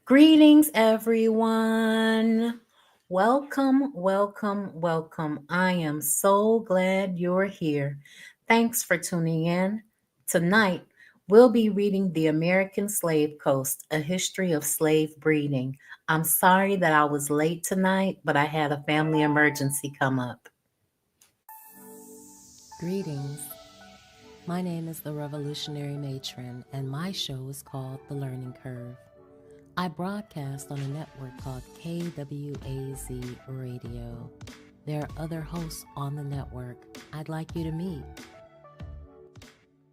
Greetings, everyone. Welcome, welcome, welcome. I am so glad you're here. Thanks for tuning in. Tonight, we'll be reading The American Slave Coast, A History of Slave Breeding. I'm sorry that I was late tonight, but I had a family emergency come up. Greetings. My name is the Revolutionary Matron, and my show is called The Learning Curve. I broadcast on a network called KWAZ Radio. There are other hosts on the network I'd like you to meet.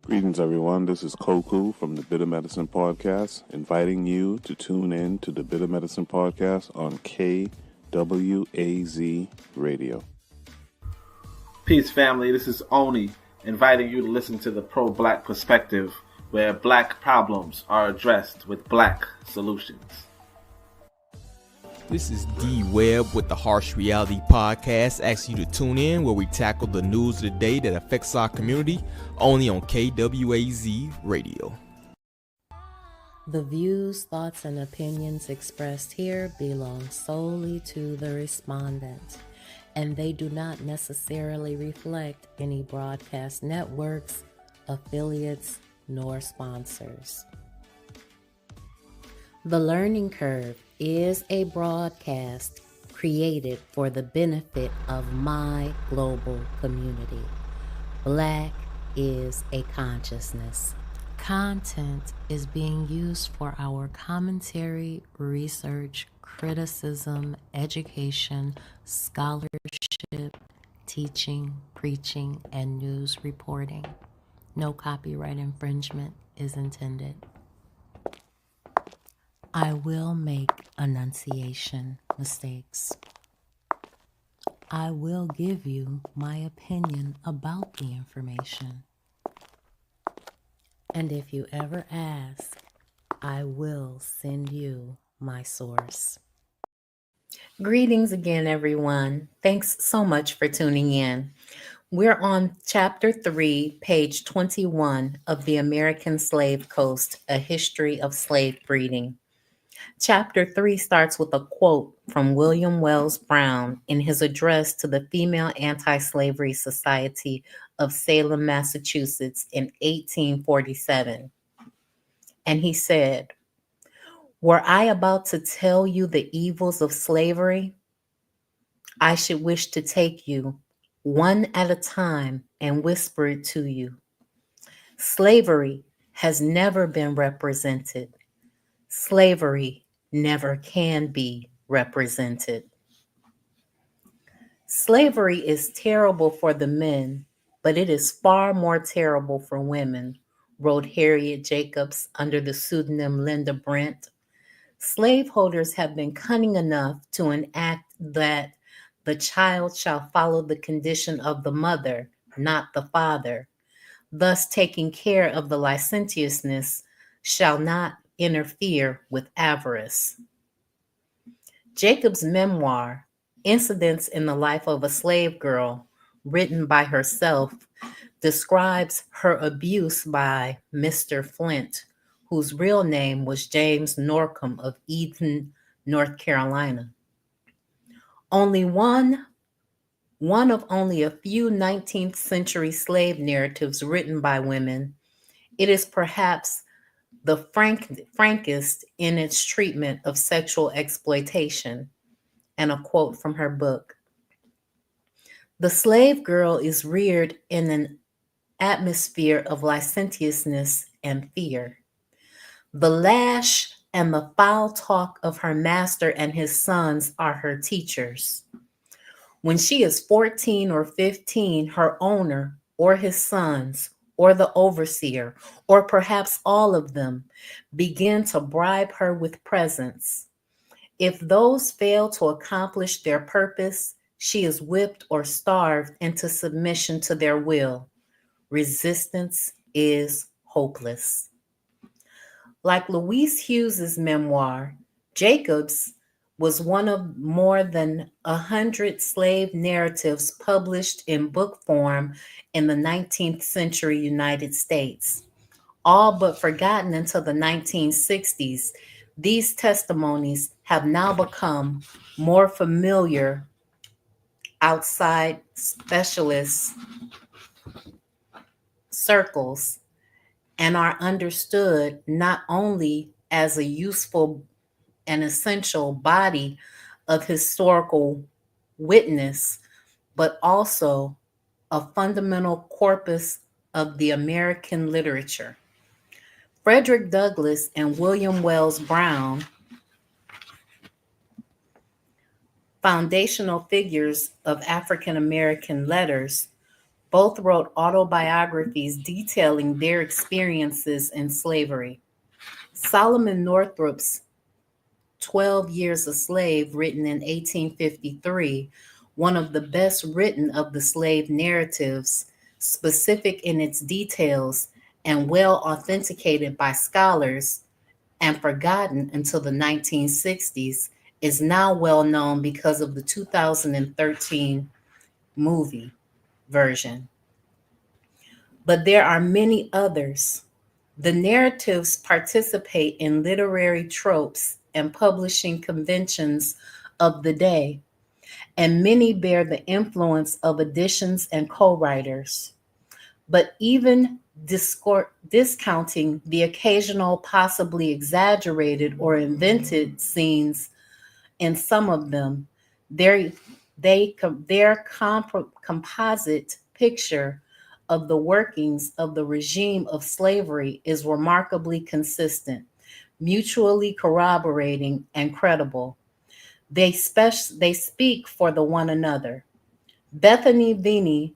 Greetings, everyone. This is Koku from the Bitter Medicine Podcast, inviting you to tune in to the Bitter Medicine Podcast on KWAZ Radio. Peace, family. This is Oni, inviting you to listen to the Pro-Black Perspective, where black problems are addressed with black solutions. This is D Webb with the Harsh Reality Podcast, asking you to tune in where we tackle the news of the day that affects our community, only on KWAZ Radio. The views, thoughts, and opinions expressed here belong solely to the respondent, and they do not necessarily reflect any broadcast networks, affiliates, nor sponsors. The Learning Curve is a broadcast created for the benefit of my global community. Black is a consciousness. Content is being used for our commentary, research, criticism, education, scholarship, teaching, preaching, and news reporting. No copyright infringement is intended. I will make enunciation mistakes. I will give you my opinion about the information. And if you ever ask, I will send you my source. Greetings again, everyone. Thanks so much for tuning in. We're on Chapter 3, page 21 of The American Slave Coast, A History of Slave Breeding. Chapter 3 starts with a quote from William Wells Brown in his address to the Female Anti-Slavery Society of Salem, Massachusetts in 1847. And he said, "Were I about to tell you the evils of slavery, I should wish to take you one at a time and whisper it to you. Slavery has never been represented. Slavery never can be represented. Slavery is terrible for the men, but it is far more terrible for women," wrote Harriet Jacobs under the pseudonym Linda Brent. "Slaveholders have been cunning enough to enact that the child shall follow the condition of the mother, not the father. Thus, taking care of the licentiousness shall not interfere with avarice." Jacob's memoir, Incidents in the Life of a Slave Girl, written by herself, describes her abuse by Mr. Flint, whose real name was James Norcom of Eden, North Carolina. Only one of only a few 19th century slave narratives written by women, it is perhaps the frankest in its treatment of sexual exploitation. And a quote from her book: "The slave girl is reared in an atmosphere of licentiousness and fear. The lash and the foul talk of her master and his sons are her teachers. When she is 14 or 15, her owner or his sons or the overseer, or perhaps all of them, begin to bribe her with presents. If those fail to accomplish their purpose, she is whipped or starved into submission to their will. Resistance is hopeless." Like Louise Hughes's memoir, Jacobs was one of more than 100 slave narratives published in book form in the 19th century United States. All but forgotten until the 1960s, These testimonies have now become more familiar outside specialist circles and are understood not only as a useful and essential body of historical witness, but also a fundamental corpus of the American literature. Frederick Douglass and William Wells Brown, foundational figures of African American letters, both wrote autobiographies detailing their experiences in slavery. Solomon Northrop's 12 Years a Slave, written in 1853, one of the best written of the slave narratives, specific in its details and well authenticated by scholars and forgotten until the 1960s, is now well known because of the 2013 movie version. But there are many others. The narratives participate in literary tropes and publishing conventions of the day, and many bear the influence of editions and co-writers. But even discounting the occasional possibly exaggerated or invented scenes in some of them, their composite picture of the workings of the regime of slavery is remarkably consistent, mutually corroborating, and credible. They speak for the one another. Bethany Viney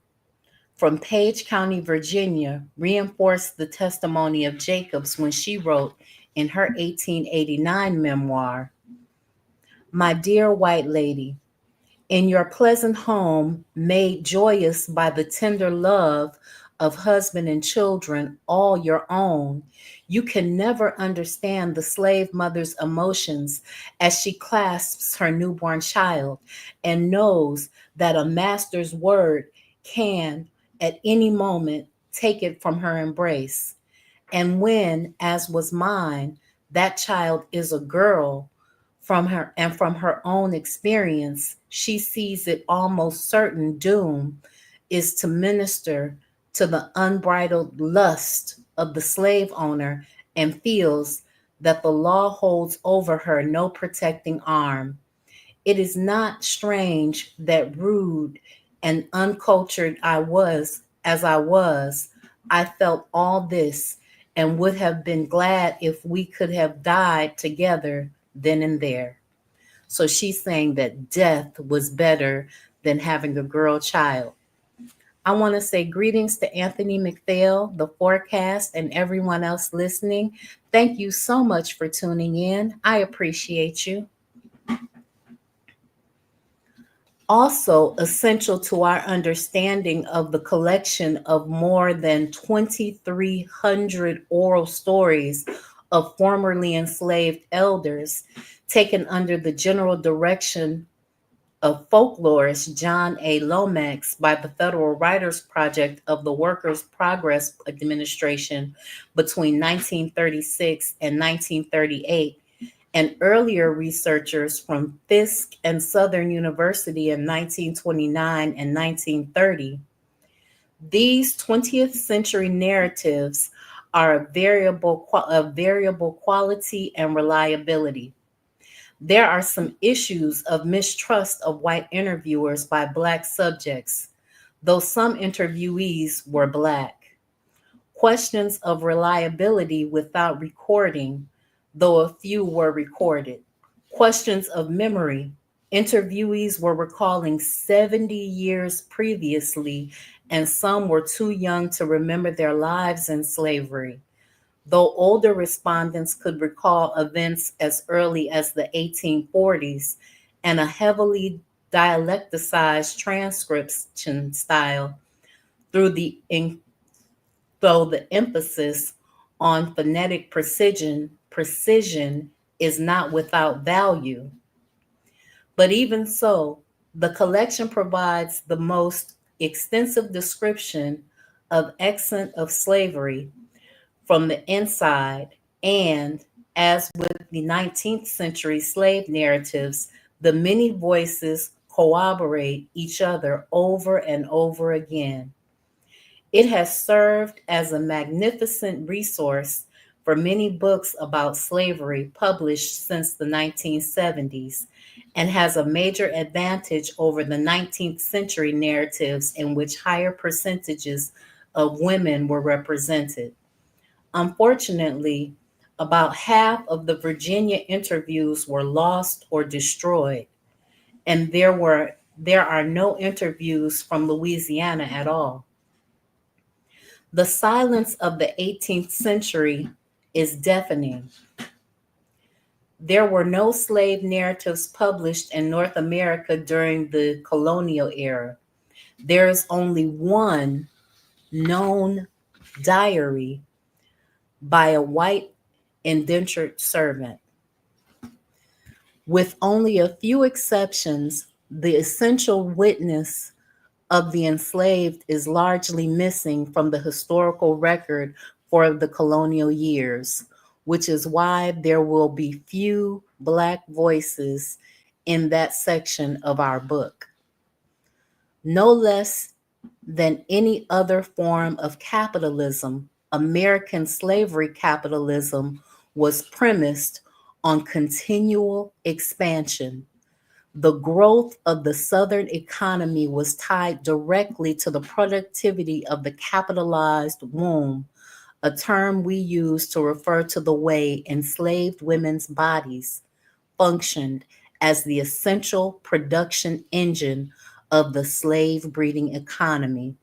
from Page County, Virginia, reinforced the testimony of Jacobs when she wrote in her 1889 memoir, "My dear white lady, in your pleasant home, made joyous by the tender love of husband and children, all your own, you can never understand the slave mother's emotions as she clasps her newborn child and knows that a master's word can, at any moment, take it from her embrace. And when, as was mine, that child is a girl, from her own experience, she sees it almost certain doom is to minister to the unbridled lust of the slave owner and feels that the law holds over her no protecting arm. It is not strange that rude and uncultured I was, I felt all this and would have been glad if we could have died together then and there." So she's saying that death was better than having a girl child. I want to say greetings to Anthony McPhail, the forecast, and everyone else listening. Thank you so much for tuning in. I appreciate you. Also essential to our understanding of the collection of more than 2,300 oral stories of formerly enslaved elders taken under the general direction of folklorist John A. Lomax by the Federal Writers Project of the Workers' Progress Administration between 1936 and 1938, and earlier researchers from Fisk and Southern University in 1929 and 1930. These 20th century narratives are of variable quality and reliability. There are some issues of mistrust of white interviewers by Black subjects, though some interviewees were Black. Questions of reliability without recording, though a few were recorded. Questions of memory. Interviewees were recalling 70 years previously, and some were too young to remember their lives in slavery, though older respondents could recall events as early as the 1840s, and a heavily dialecticized transcription style, though the emphasis on phonetic precision is not without value. But even so, the collection provides the most extensive description of extent of slavery from the inside and As with the 19th century slave narratives, the many voices corroborate each other over and over again. It has served as a magnificent resource for many books about slavery published since the 1970s and has a major advantage over the 19th century narratives in which higher percentages of women were represented. Unfortunately, about half of the Virginia interviews were lost or destroyed, and there are no interviews from Louisiana at all. The silence of the 18th century is deafening. There were no slave narratives published in North America during the colonial era. There is only one known diary by a white indentured servant. With only a few exceptions, the essential witness of the enslaved is largely missing from the historical record for the colonial years, which is why there will be few Black voices in that section of our book. No less than any other form of capitalism, American slavery capitalism was premised on continual expansion. The growth of the Southern economy was tied directly to the productivity of the capitalized womb, a term we use to refer to the way enslaved women's bodies functioned as the essential production engine of the slave breeding economy,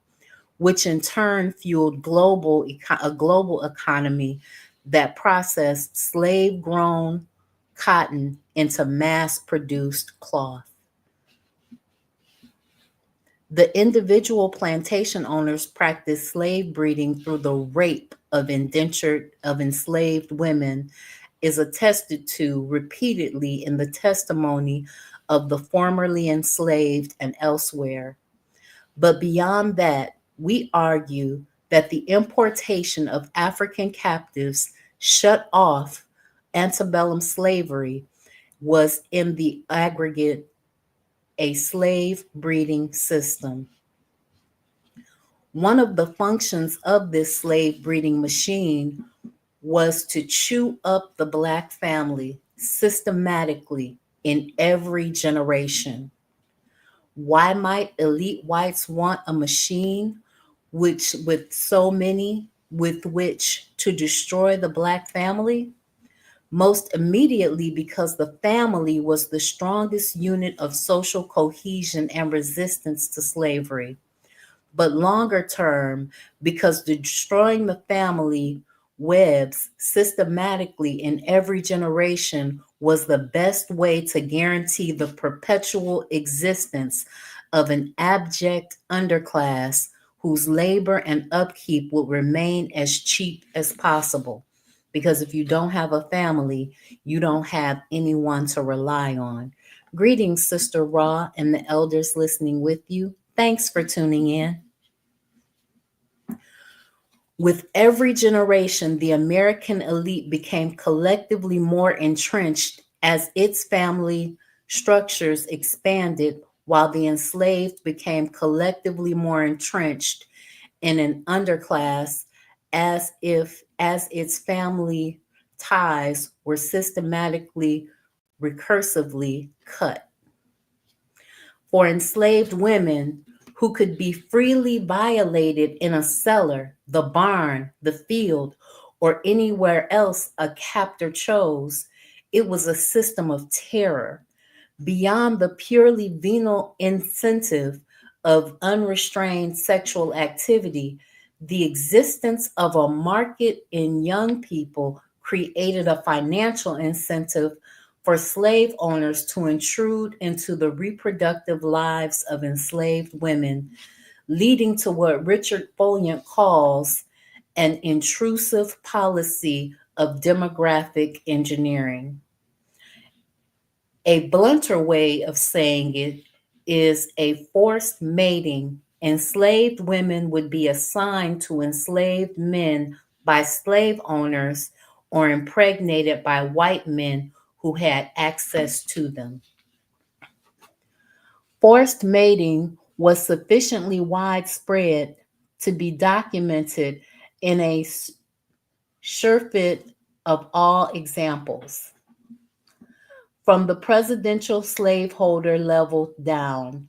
which in turn fueled a global economy that processed slave-grown cotton into mass-produced cloth. The individual plantation owners practiced slave breeding through the rape of enslaved women is attested to repeatedly in the testimony of the formerly enslaved and elsewhere. But beyond that, we argue that the importation of African captives shut off antebellum slavery was in the aggregate a slave breeding system. One of the functions of this slave breeding machine was to chew up the Black family systematically in every generation. Why might elite whites want a machine with which to destroy the Black family? Most immediately because the family was the strongest unit of social cohesion and resistance to slavery. But longer term, because destroying the family webs systematically in every generation was the best way to guarantee the perpetual existence of an abject underclass whose labor and upkeep would remain as cheap as possible. Because if you don't have a family, you don't have anyone to rely on. Greetings, Sister Ra, and the elders listening with you. Thanks for tuning in. With every generation, the American elite became collectively more entrenched as its family structures expanded, while the enslaved became collectively more entrenched in an underclass as its family ties were systematically, recursively cut. For enslaved women who could be freely violated in a cellar, the barn, the field, or anywhere else a captor chose, it was a system of terror. Beyond the purely venal incentive of unrestrained sexual activity, the existence of a market in young people created a financial incentive for slave owners to intrude into the reproductive lives of enslaved women, leading to what Richard Folliant calls an intrusive policy of demographic engineering. A blunter way of saying it is a forced mating. Enslaved women would be assigned to enslaved men by slave owners or impregnated by white men who had access to them. Forced mating was sufficiently widespread to be documented in a surfeit of all examples. From the presidential slaveholder level down,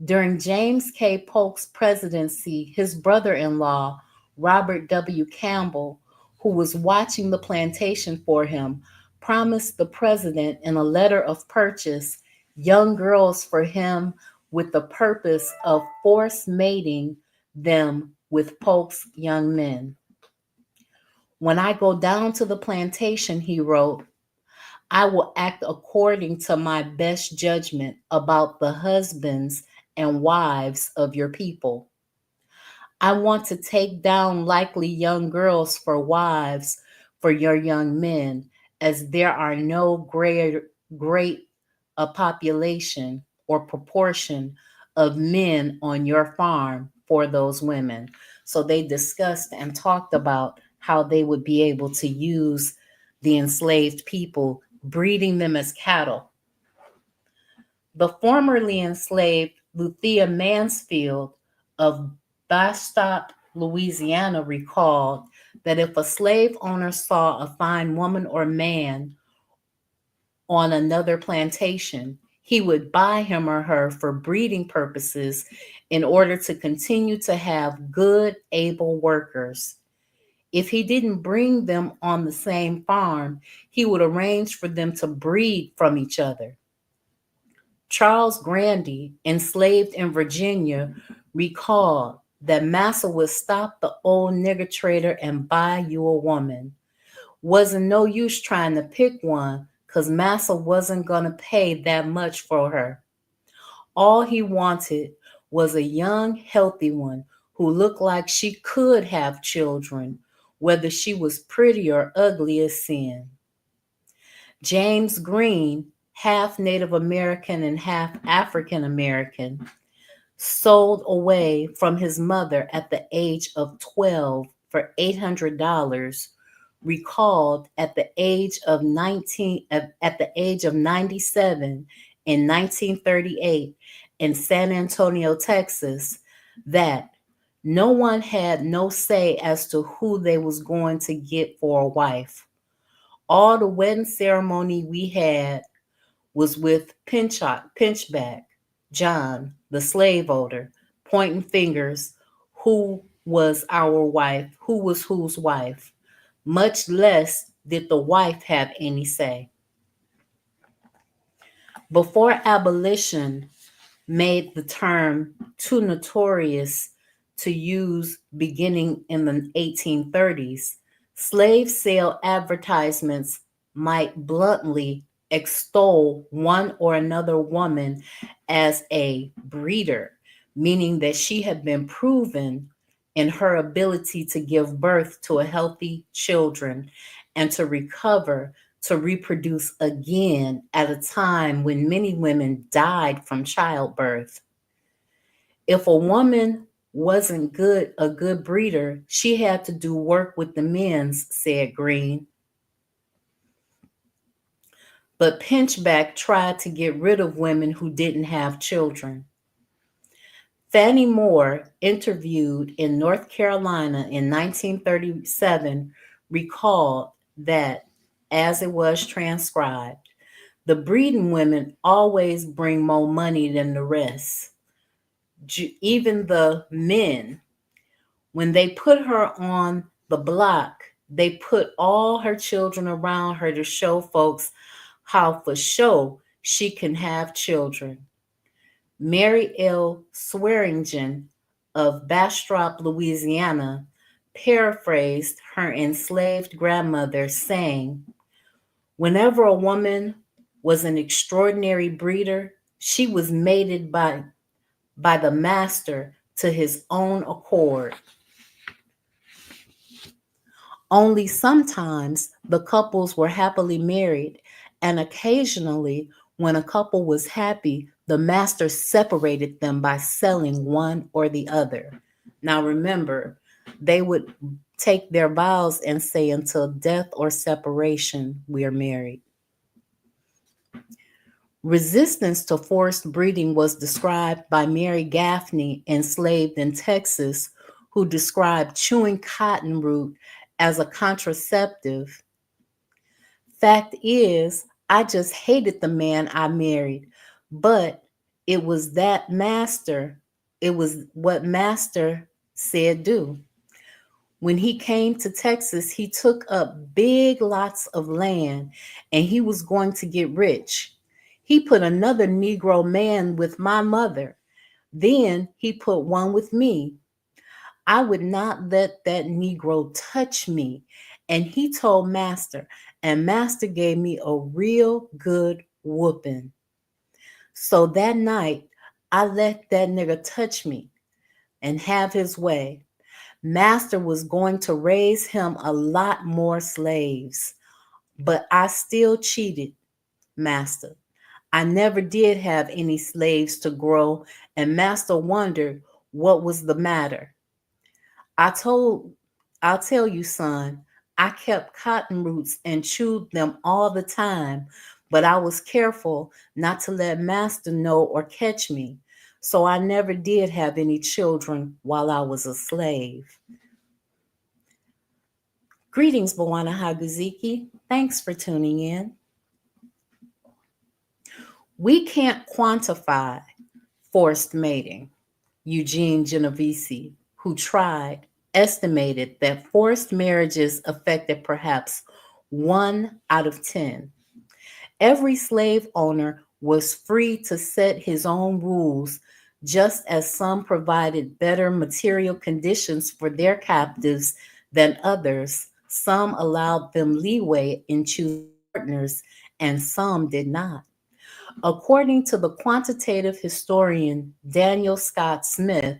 during James K. Polk's presidency, his brother-in-law, Robert W. Campbell, who was watching the plantation for him, promised the president in a letter of purchase young girls for him with the purpose of force mating them with Polk's young men. When I go down to the plantation, he wrote, I will act according to my best judgment about the husbands and wives of your people. I want to take down likely young girls for wives for your young men, as there are no great population or proportion of men on your farm for those women. So they discussed and talked about how they would be able to use the enslaved people, breeding them as cattle. The formerly enslaved Luthea Mansfield of Bastrop, Louisiana, recalled that if a slave owner saw a fine woman or man on another plantation, he would buy him or her for breeding purposes in order to continue to have good, able workers. If he didn't bring them on the same farm, he would arrange for them to breed from each other. Charles Grandy, enslaved in Virginia, recalled that Massa would stop the old nigger trader and buy you a woman. Wasn't no use trying to pick one, because Massa wasn't going to pay that much for her. All he wanted was a young, healthy one who looked like she could have children, whether she was pretty or ugly as sin. James Green, half Native American and half African American, sold away from his mother at the age of 12 for $800, recalled at the age of 97 in 1938 in San Antonio, Texas, that no one had no say as to who they was going to get for a wife. All the wedding ceremony we had was with Pinchback John, the slave owner, pointing fingers, who was our wife, who was whose wife. Much less did the wife have any say. Before abolition made the term too notorious to use beginning in the 1830s, slave sale advertisements might bluntly extol one or another woman as a breeder, meaning that she had been proven in her ability to give birth to a healthy children and to recover, to reproduce again at a time when many women died from childbirth. If a woman wasn't a good breeder, she had to do work with the men's, said Green. But Pinchback tried to get rid of women who didn't have children. Fannie Moore, interviewed in North Carolina in 1937, recalled that, as it was transcribed, the breeding women always bring more money than the rest. Even the men, when they put her on the block, they put all her children around her to show folks how for sure she can have children. Mary L. Swearingen of Bastrop, Louisiana, paraphrased her enslaved grandmother, saying, whenever a woman was an extraordinary breeder, she was mated by the master to his own accord. Only sometimes the couples were happily married, and occasionally, when a couple was happy, the master separated them by selling one or the other. Now remember, They would take their vows and say, until death or separation, we are married. Resistance to forced breeding was described by Mary Gaffney, enslaved in Texas, who described chewing cotton root as a contraceptive. Fact is, I just hated the man I married, but it was what master said do. When he came to Texas, he took up big lots of land and he was going to get rich. He put another Negro man with my mother. Then he put one with me. I would not let that Negro touch me. And he told master, and master gave me a real good whooping. So that night, I let that nigga touch me and have his way. Master was going to raise him a lot more slaves, but I still cheated master. I never did have any slaves to grow, and master wondered what was the matter. I'll tell you, son, I kept cotton roots and chewed them all the time, but I was careful not to let master know or catch me. So I never did have any children while I was a slave. Greetings, Bwana Haguziki. Thanks for tuning in. We can't quantify forced mating. Eugene Genovese, who tried, estimated that forced marriages affected perhaps 1 out of 10. Every slave owner was free to set his own rules, just as some provided better material conditions for their captives than others. Some allowed them leeway in choosing partners, and some did not. According to the quantitative historian Daniel Scott Smith,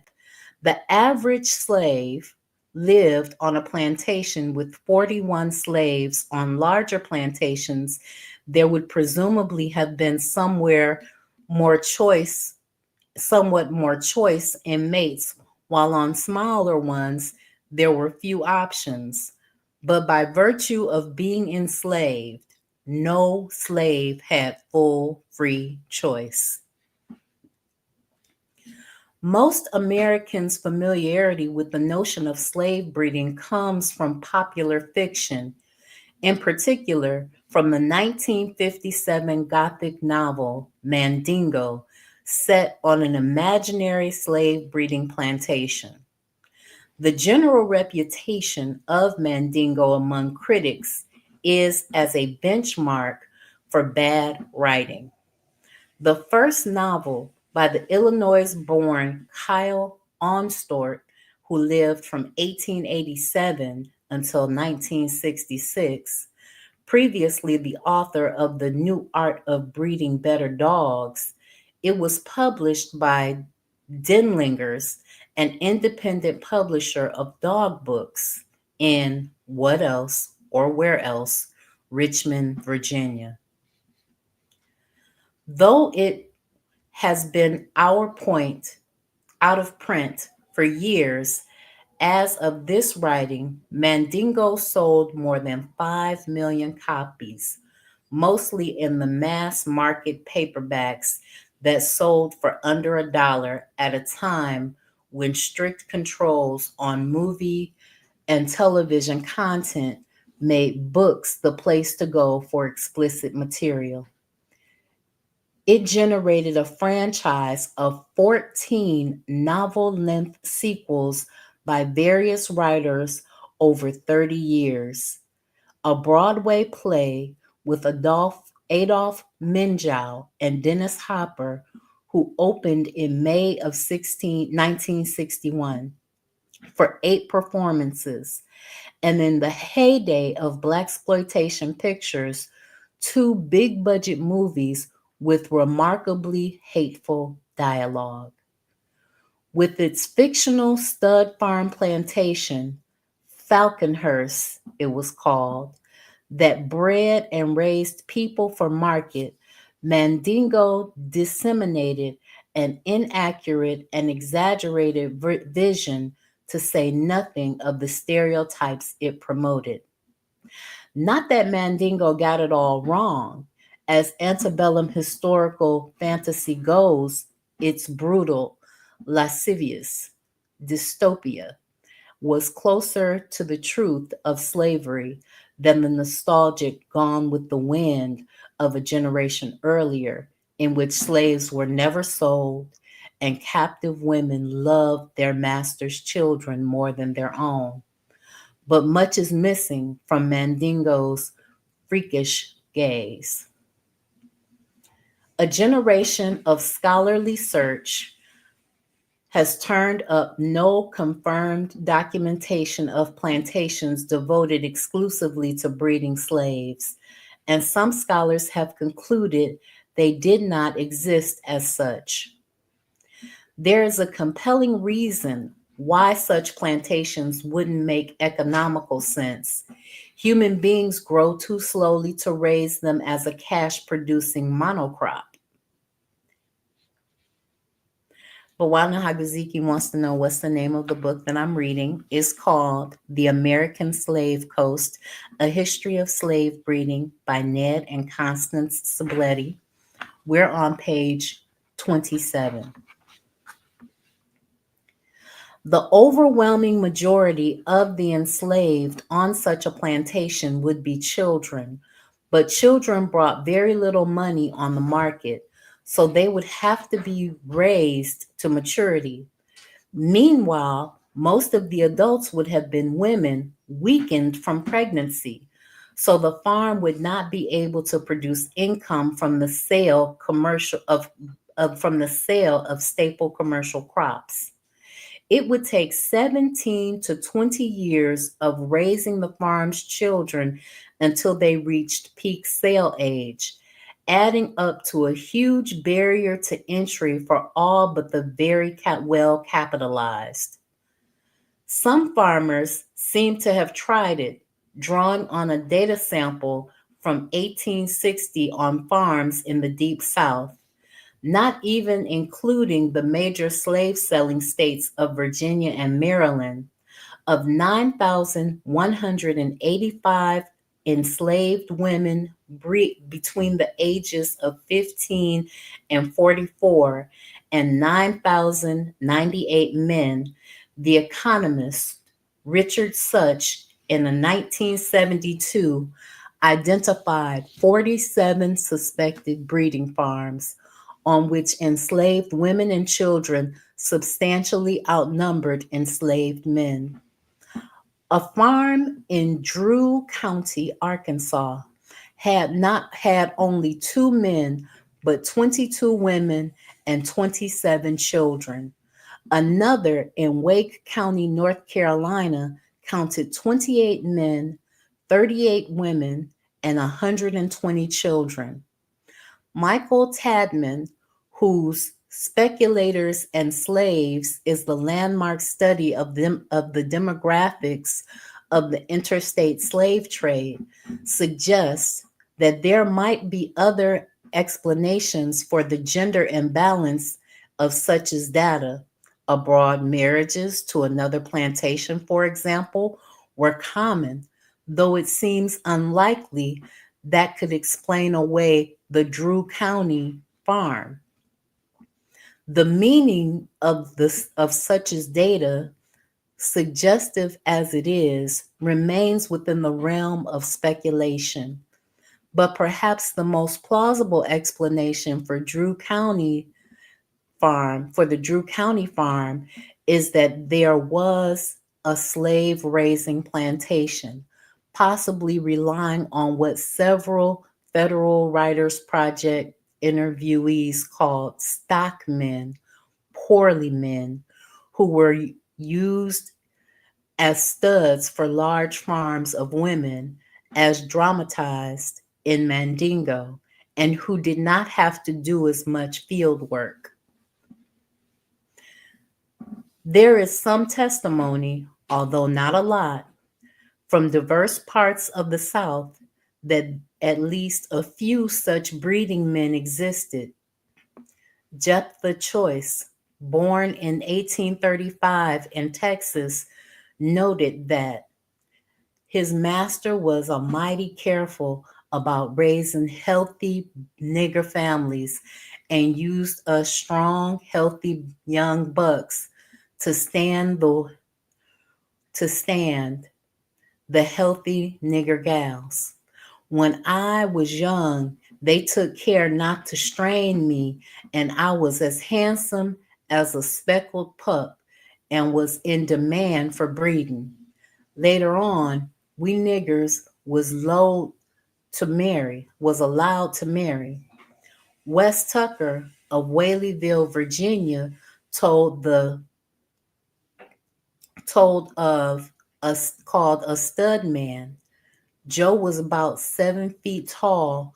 the average slave lived on a plantation with 41 slaves. On larger plantations, there would presumably have been somewhat more choice in mates, while on smaller ones, there were few options. But by virtue of being enslaved, no slave had full free choice. Most Americans' familiarity with the notion of slave breeding comes from popular fiction, in particular from the 1957 Gothic novel Mandingo, set on an imaginary slave breeding plantation. The general reputation of Mandingo among critics is as a benchmark for bad writing. The first novel by the Illinois-born Kyle Onstort, who lived from 1887 until 1966, previously the author of The New Art of Breeding Better Dogs, it was published by Denlingers, an independent publisher of dog books in What Else or Where Else, Richmond, Virginia. Though it has been out of print for years, as of this writing, Mandingo sold more than 5 million copies, mostly in the mass market paperbacks that sold for under $1 at a time when strict controls on movie and television content made books the place to go for explicit material. It generated a franchise of 14 novel-length sequels by various writers over 30 years. A Broadway play with Adolph Menjau and Dennis Hopper, who opened in May of 1961 for 8 performances. And in the heyday of Blaxploitation pictures, 2 big-budget movies with remarkably hateful dialogue. With its fictional stud farm plantation, Falconhurst it was called, that bred and raised people for market, Mandingo disseminated an inaccurate and exaggerated vision to say nothing of the stereotypes it promoted. Not that Mandingo got it all wrong. As antebellum historical fantasy goes, it's brutal, lascivious, dystopia was closer to the truth of slavery than the nostalgic Gone with the Wind of a generation earlier, in which slaves were never sold and captive women loved their master's children more than their own. But much is missing from Mandingo's freakish gaze. A generation of scholarly search has turned up no confirmed documentation of plantations devoted exclusively to breeding slaves, and some scholars have concluded they did not exist as such. There is a compelling reason why such plantations wouldn't make economical sense. Human beings grow too slowly to raise them as a cash-producing monocrop. But Bwana Hagaziki wants to know what's the name of the book that I'm reading. It's called The American Slave Coast, A History of Slave Breeding by Ned and Constance Sabletti. We're on page 27. The overwhelming majority of the enslaved on such a plantation would be children, but children brought very little money on the market, so they would have to be raised to maturity. Meanwhile, most of the adults would have been women weakened from pregnancy, so the farm would not be able to produce income from the sale of staple commercial crops. It would take 17 to 20 years of raising the farm's children until they reached peak sale age, adding up to a huge barrier to entry for all but the very well capitalized. Some farmers seem to have tried it, drawing on a data sample from 1860 on farms in the Deep South, not even including the major slave-selling states of Virginia and Maryland. Of 9,185 enslaved women between the ages of 15 and 44, and 9,098 men, the economist Richard Such in 1972 identified 47 suspected breeding farms on which enslaved women and children substantially outnumbered enslaved men. A farm in Drew County, Arkansas, had only 2 men, but 22 women and 27 children. Another in Wake County, North Carolina, counted 28 men, 38 women, and 120 children. Michael Tadman, whose Speculators and Slaves is the landmark study of the demographics of the interstate slave trade, suggests that there might be other explanations for the gender imbalance of such as data. Abroad marriages to another plantation, for example, were common, though it seems unlikely that could explain away the Drew County farm. The meaning of such as data, suggestive as it is, remains within the realm of speculation. But perhaps the most plausible explanation for the Drew County farm is that there was a slave raising plantation, possibly relying on what several Federal Writers Project interviewees called stockmen, poorly men, who were used as studs for large farms of women, as dramatized in Mandingo, and who did not have to do as much field work. There is some testimony, although not a lot, from diverse parts of the South that at least a few such breeding men existed. Jephthah Choice, born in 1835 in Texas, noted that his master was almighty careful about raising healthy nigger families and used us strong, healthy young bucks to stand the healthy nigger gals. When I was young, they took care not to strain me, and I was as handsome as a speckled pup and was in demand for breeding. Later on, we niggers was allowed to marry. Wes Tucker of Whaleyville, Virginia, told the told of us called a stud man. Joe was about 7 feet tall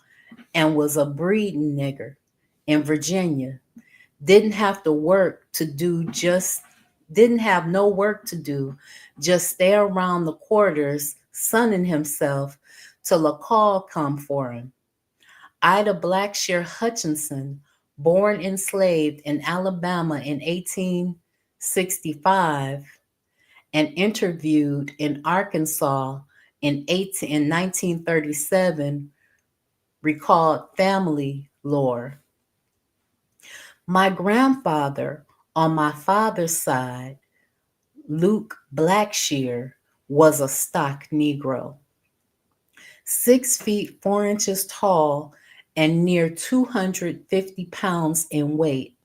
and was a breeding nigger in Virginia. Didn't have to work to do just didn't have no work to do, just stay around the quarters sunning himself till a call come for him. Ida Blackshear Hutchinson, born enslaved in Alabama in 1865 and interviewed in Arkansas in 1937, recalled family lore. My grandfather on my father's side, Luke Blackshear, was a stock Negro, 6 feet 4 inches tall and near 250 pounds in weight.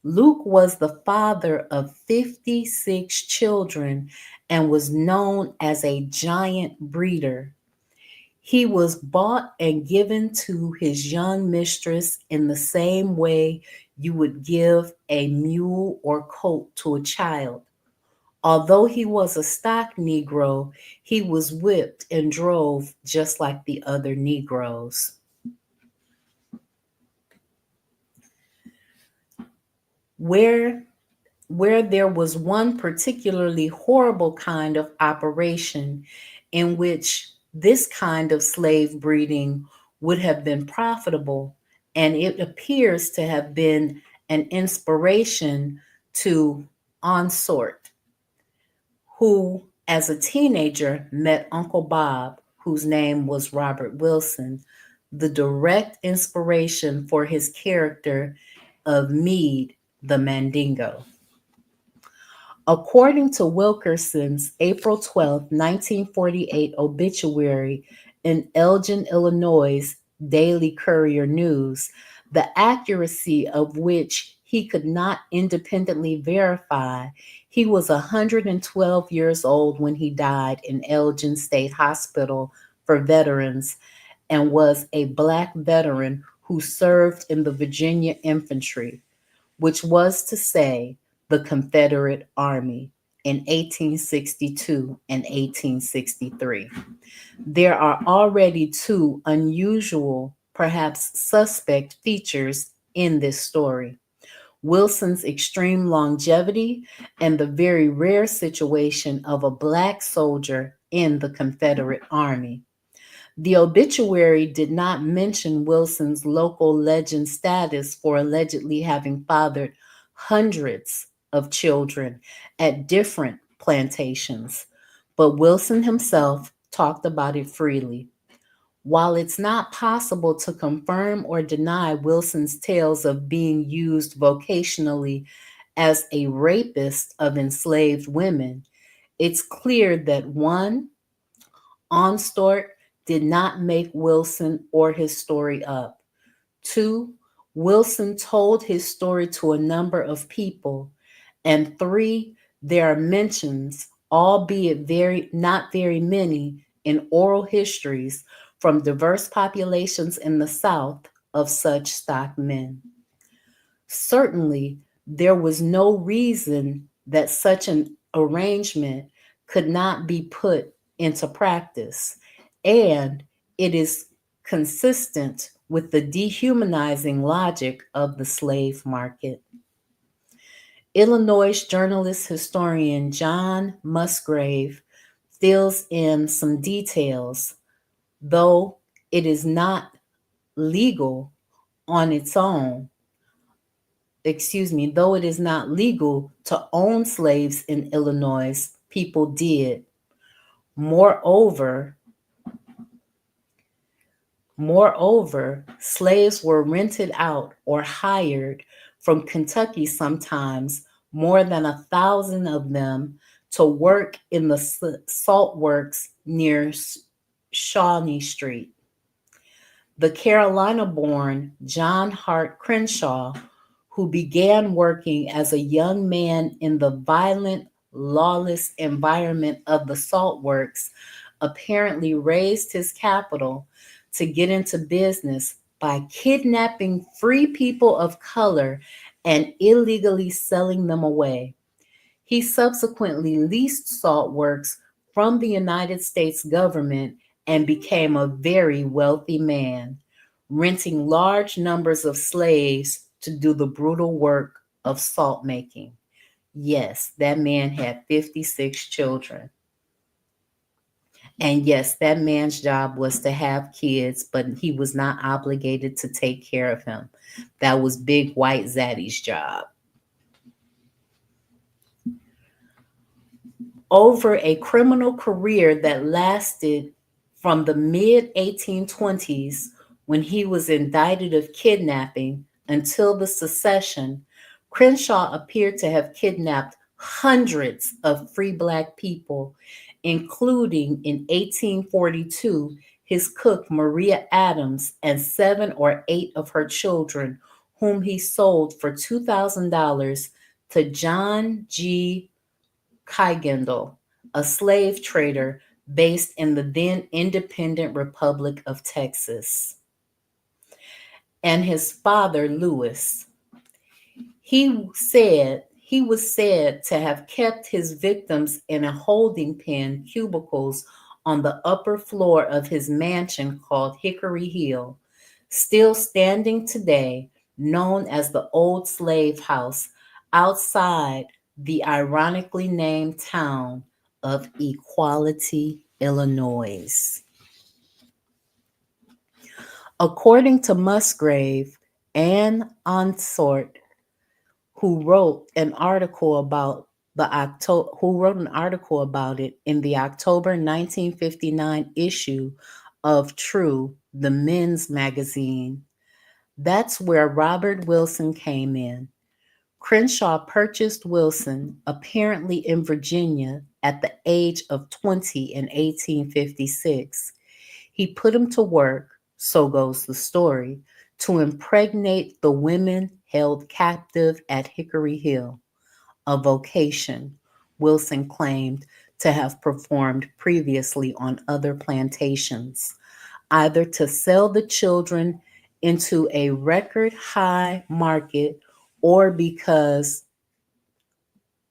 Luke was the father of 56 children and was known as a giant breeder. He was bought and given to his young mistress in the same way you would give a mule or colt to a child. Although he was a stock Negro, he was whipped and drove just like the other Negroes. Where there was one particularly horrible kind of operation in which this kind of slave breeding would have been profitable, and it appears to have been an inspiration to Onsort, who, as a teenager, met Uncle Bob, whose name was Robert Wilson, the direct inspiration for his character of Meade the Mandingo. According to Wilkerson's April 12, 1948 obituary in Elgin, Illinois' Daily Courier News, the accuracy of which he could not independently verify, he was 112 years old when he died in Elgin State Hospital for Veterans and was a Black veteran who served in the Virginia Infantry, which was to say, the Confederate Army, in 1862 and 1863. There are already two unusual, perhaps suspect features in this story: Wilson's extreme longevity and the very rare situation of a Black soldier in the Confederate Army. The obituary did not mention Wilson's local legend status for allegedly having fathered hundreds of children at different plantations, but Wilson himself talked about it freely. While it's not possible to confirm or deny Wilson's tales of being used vocationally as a rapist of enslaved women, it's clear that one, Onsort did not make Wilson or his story up. Two, Wilson told his story to a number of people. And three, there are mentions, albeit not very many, in oral histories from diverse populations in the South of such stock men. Certainly, there was no reason that such an arrangement could not be put into practice, and it is consistent with the dehumanizing logic of the slave market. Illinois journalist historian John Musgrave fills in some details, though it is not legal on its own. though it is not legal to own slaves in Illinois, people did. Moreover, slaves were rented out or hired from Kentucky sometimes, more than 1,000 of them, to work in the salt works near Shawnee Street. The Carolina-born John Hart Crenshaw, who began working as a young man in the violent, lawless environment of the salt works, apparently raised his capital to get into business by kidnapping free people of color and illegally selling them away. He subsequently leased salt works from the United States government and became a very wealthy man, renting large numbers of slaves to do the brutal work of salt making. Yes, that man had 56 children. And yes, that man's job was to have kids, but he was not obligated to take care of him. That was Big White Zaddy's job. Over a criminal career that lasted from the mid-1820s, when he was indicted of kidnapping, until the secession, Crenshaw appeared to have kidnapped hundreds of free Black people, including in 1842 his cook Maria Adams and 7 or 8 of her children, whom he sold for $2,000 to John G. Keigendall, a slave trader based in the then independent Republic of Texas, and his father, Lewis. He was said to have kept his victims in a holding pen cubicles on the upper floor of his mansion called Hickory Hill, still standing today, known as the Old Slave House, outside the ironically named town of Equality, Illinois. According to Musgrave, Anne Onsort, who wrote an article about it in the October 1959 issue of True, the men's magazine, that's where Robert Wilson came in. Crenshaw purchased Wilson, apparently in Virginia, at the age of 20 in 1856. He put him to work, so goes the story, to impregnate the women held captive at Hickory Hill, a vocation Wilson claimed to have performed previously on other plantations, either to sell the children into a record high market or because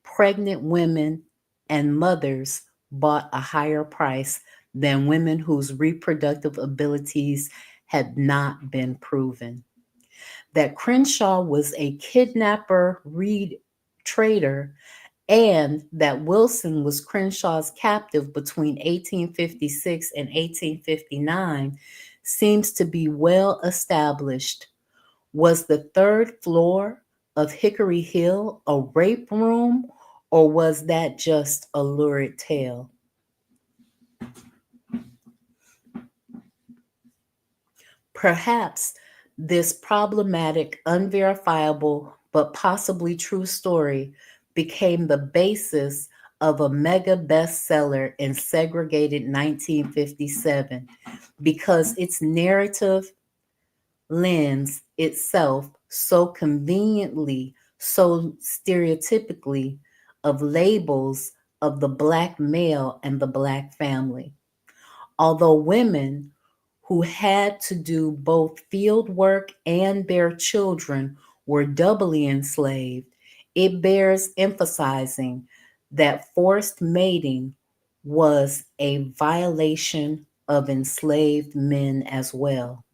pregnant women and mothers bought a higher price than women whose reproductive abilities had not been proven. That Crenshaw was a kidnapper, trader, and that Wilson was Crenshaw's captive between 1856 and 1859 seems to be well established. Was the third floor of Hickory Hill a rape room, or was that just a lurid tale? Perhaps this problematic, unverifiable, but possibly true story became the basis of a mega bestseller in segregated 1957 because its narrative lends itself so conveniently, so stereotypically of labels of the Black male and the Black family. Although women who had to do both field work and bear children were doubly enslaved, it bears emphasizing that forced mating was a violation of enslaved men as well.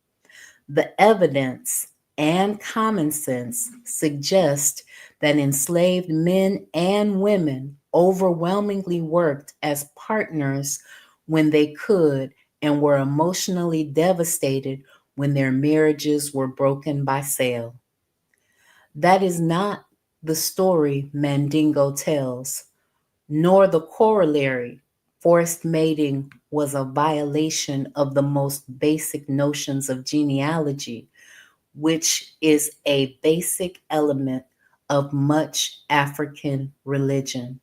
The evidence and common sense suggest that enslaved men and women overwhelmingly worked as partners when they could and were emotionally devastated when their marriages were broken by sale. That is not the story Mandingo tells, nor the corollary. Forced mating was a violation of the most basic notions of genealogy, which is a basic element of much African religion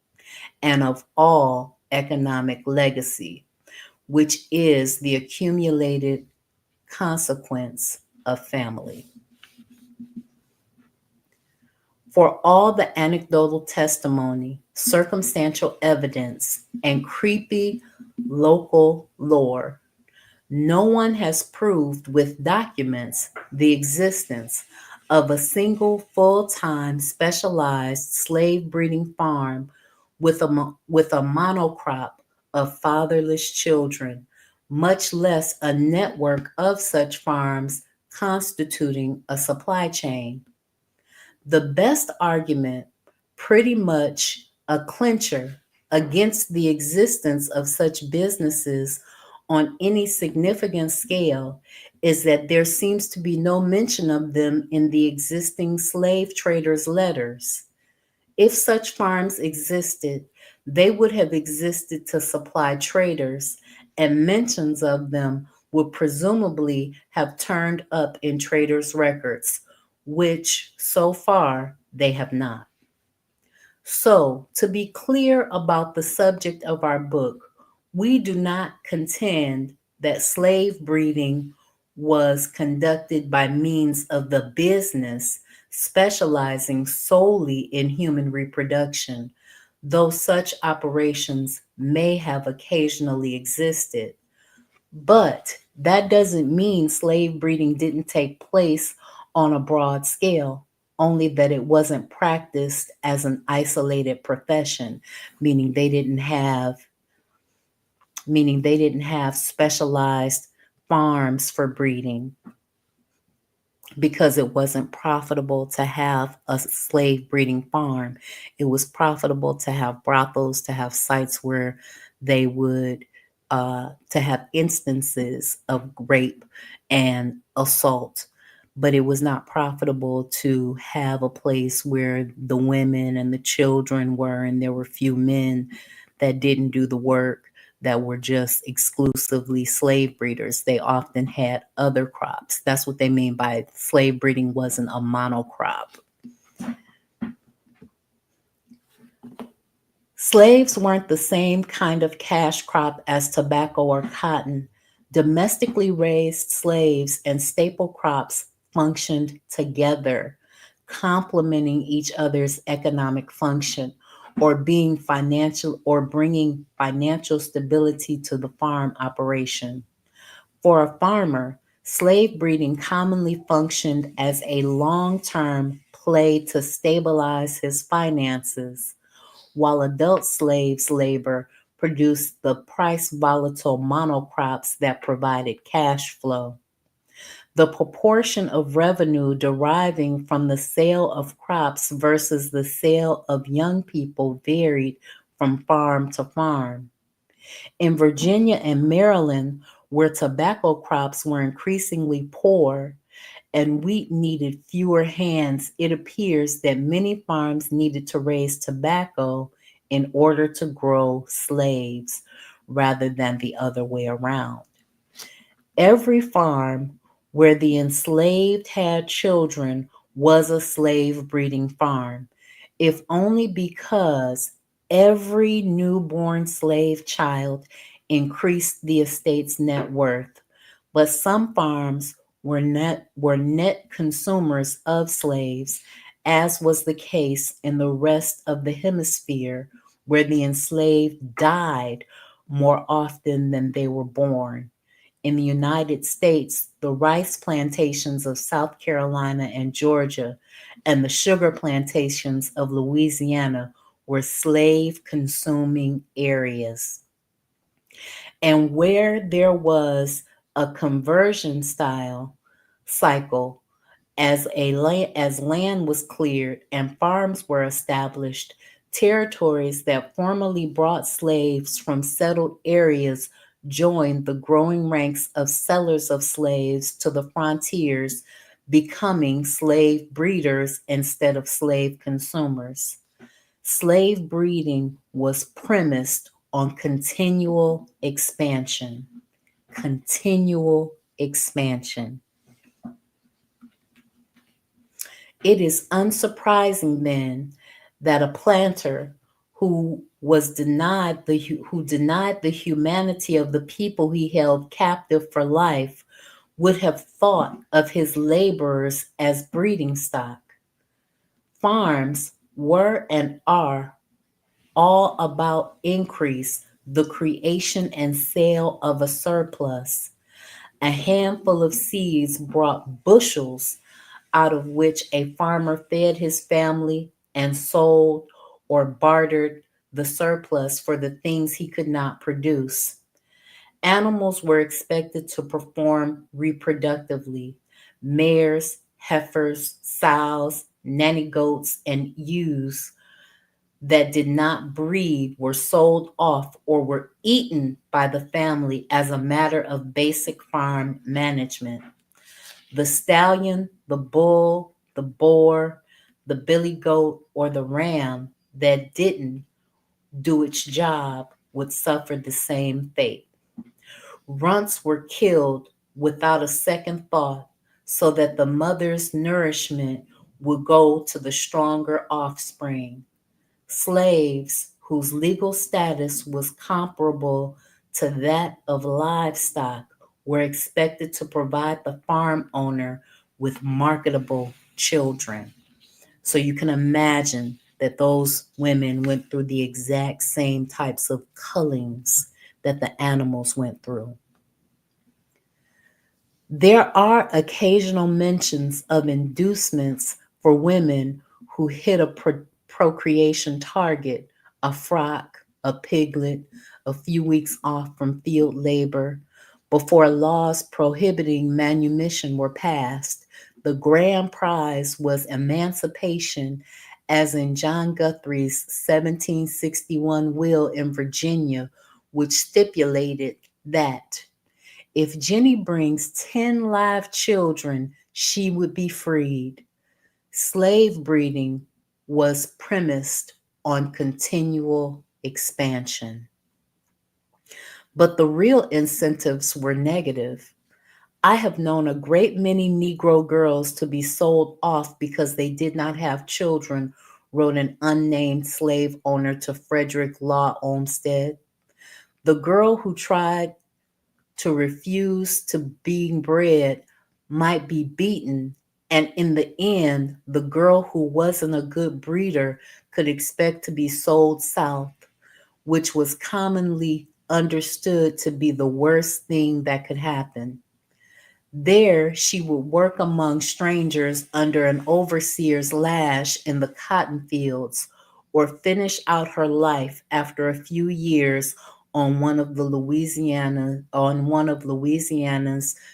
and of all economic legacy, which is the accumulated consequence of family. For all the anecdotal testimony, circumstantial evidence, and creepy local lore, no one has proved with documents the existence of a single full-time specialized slave breeding farm with a monocrop of fatherless children, much less a network of such farms constituting a supply chain. The best argument, pretty much a clincher against the existence of such businesses on any significant scale, is that there seems to be no mention of them in the existing slave traders' letters. If such farms existed, they would have existed to supply traders, and mentions of them would presumably have turned up in traders' records, which so far they have not. So, to be clear about the subject of our book, we do not contend that slave breeding was conducted by means of the business specializing solely in human reproduction, though such operations may have occasionally existed. But that doesn't mean slave breeding didn't take place on a broad scale, only that it wasn't practiced as an isolated profession, meaning they didn't have specialized farms for breeding, because it wasn't profitable to have a slave breeding farm. It was profitable to have brothels, to have sites where they would to have instances of rape and assault. But it was not profitable to have a place where the women and the children were, and there were few men that didn't do the work, that were just exclusively slave breeders. They often had other crops. That's what they mean by slave breeding wasn't a monocrop. Slaves weren't the same kind of cash crop as tobacco or cotton. Domestically raised slaves and staple crops functioned together, complementing each other's economic function, or bringing financial stability to the farm operation. For a farmer, slave breeding commonly functioned as a long-term play to stabilize his finances, while adult slaves' labor produced the price-volatile monocrops that provided cash flow. The proportion of revenue deriving from the sale of crops versus the sale of young people varied from farm to farm. In Virginia and Maryland, where tobacco crops were increasingly poor and wheat needed fewer hands, it appears that many farms needed to raise tobacco in order to grow slaves, rather than the other way around. Every farm where the enslaved had children was a slave breeding farm, if only because every newborn slave child increased the estate's net worth. But some farms were net consumers of slaves, as was the case in the rest of the hemisphere, where the enslaved died more often than they were born. In the United States, the rice plantations of South Carolina and Georgia and the sugar plantations of Louisiana were slave-consuming areas. And where there was a conversion cycle, as land was cleared and farms were established, territories that formerly brought slaves from settled areas joined the growing ranks of sellers of slaves to the frontiers, becoming slave breeders instead of slave consumers. Slave breeding was premised on continual expansion. Continual expansion. It is unsurprising then that a planter who denied the humanity of the people he held captive for life would have thought of his laborers as breeding stock. Farms were and are all about increase, the creation and sale of a surplus. A handful of seeds brought bushels out of which a farmer fed his family and sold or bartered the surplus for the things he could not produce. Animals were expected to perform reproductively. Mares, heifers, sows, nanny goats, and ewes that did not breed were sold off or were eaten by the family as a matter of basic farm management. The stallion, the bull, the boar, the billy goat, or the ram that didn't do its job would suffer the same fate. Runts were killed without a second thought so that the mother's nourishment would go to the stronger offspring. Slaves, whose legal status was comparable to that of livestock, were expected to provide the farm owner with marketable children. So you can imagine that those women went through the exact same types of cullings that the animals went through. There are occasional mentions of inducements for women who hit a procreation target, a frock, a piglet, a few weeks off from field labor, before laws prohibiting manumission were passed. The grand prize was emancipation, as in John Guthrie's 1761 will in Virginia, which stipulated that if Jenny brings 10 live children, she would be freed. Slave breeding was premised on continual expansion. But the real incentives were negative. I have known a great many Negro girls to be sold off because they did not have children, wrote an unnamed slave owner to Frederick Law Olmsted. The girl who tried to refuse to being bred might be beaten, and in the end, the girl who wasn't a good breeder could expect to be sold south, which was commonly understood to be the worst thing that could happen. There, she would work among strangers under an overseer's lash in the cotton fields, or finish out her life after a few years on one of Louisiana's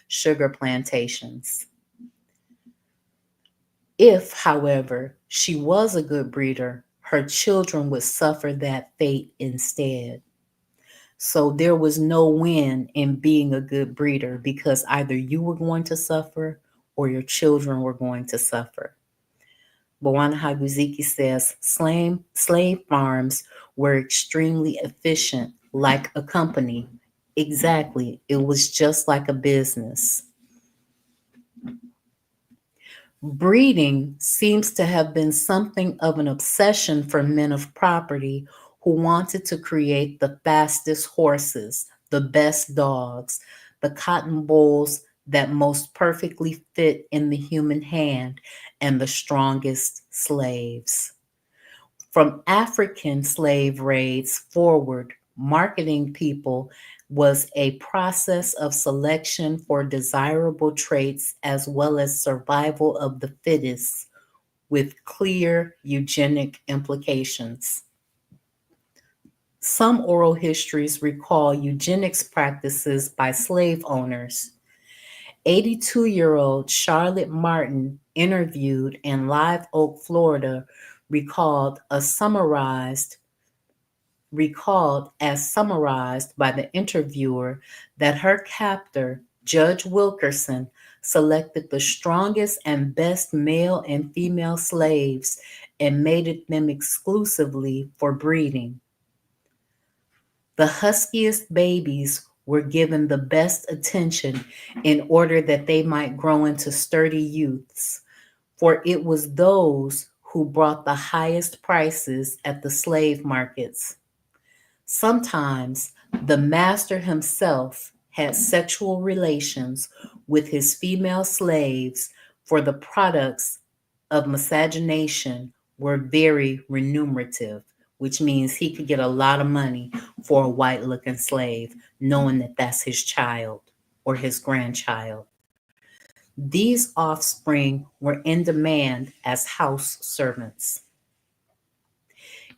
sugar plantations. If, however, she was a good breeder, her children would suffer that fate instead. So there was no win in being a good breeder because either you were going to suffer or your children were going to suffer. Bwana Haguziki says slave farms were extremely efficient, like a company. Exactly. It was just like a business. Breeding seems to have been something of an obsession for men of property who wanted to create the fastest horses, the best dogs, the cotton bulls that most perfectly fit in the human hand, and the strongest slaves. From African slave raids forward, marketing people was a process of selection for desirable traits as well as survival of the fittest, with clear eugenic implications. Some oral histories recall eugenics practices by slave owners. 82-year-old Charlotte Martin, interviewed in Live Oak, Florida, recalled as summarized by the interviewer that her captor, Judge Wilkerson, selected the strongest and best male and female slaves and mated them exclusively for breeding. The huskiest babies were given the best attention in order that they might grow into sturdy youths, for it was those who brought the highest prices at the slave markets. Sometimes the master himself had sexual relations with his female slaves, for the products of miscegenation were very remunerative, which means he could get a lot of money for a white looking slave, knowing that that's his child or his grandchild. These offspring were in demand as house servants.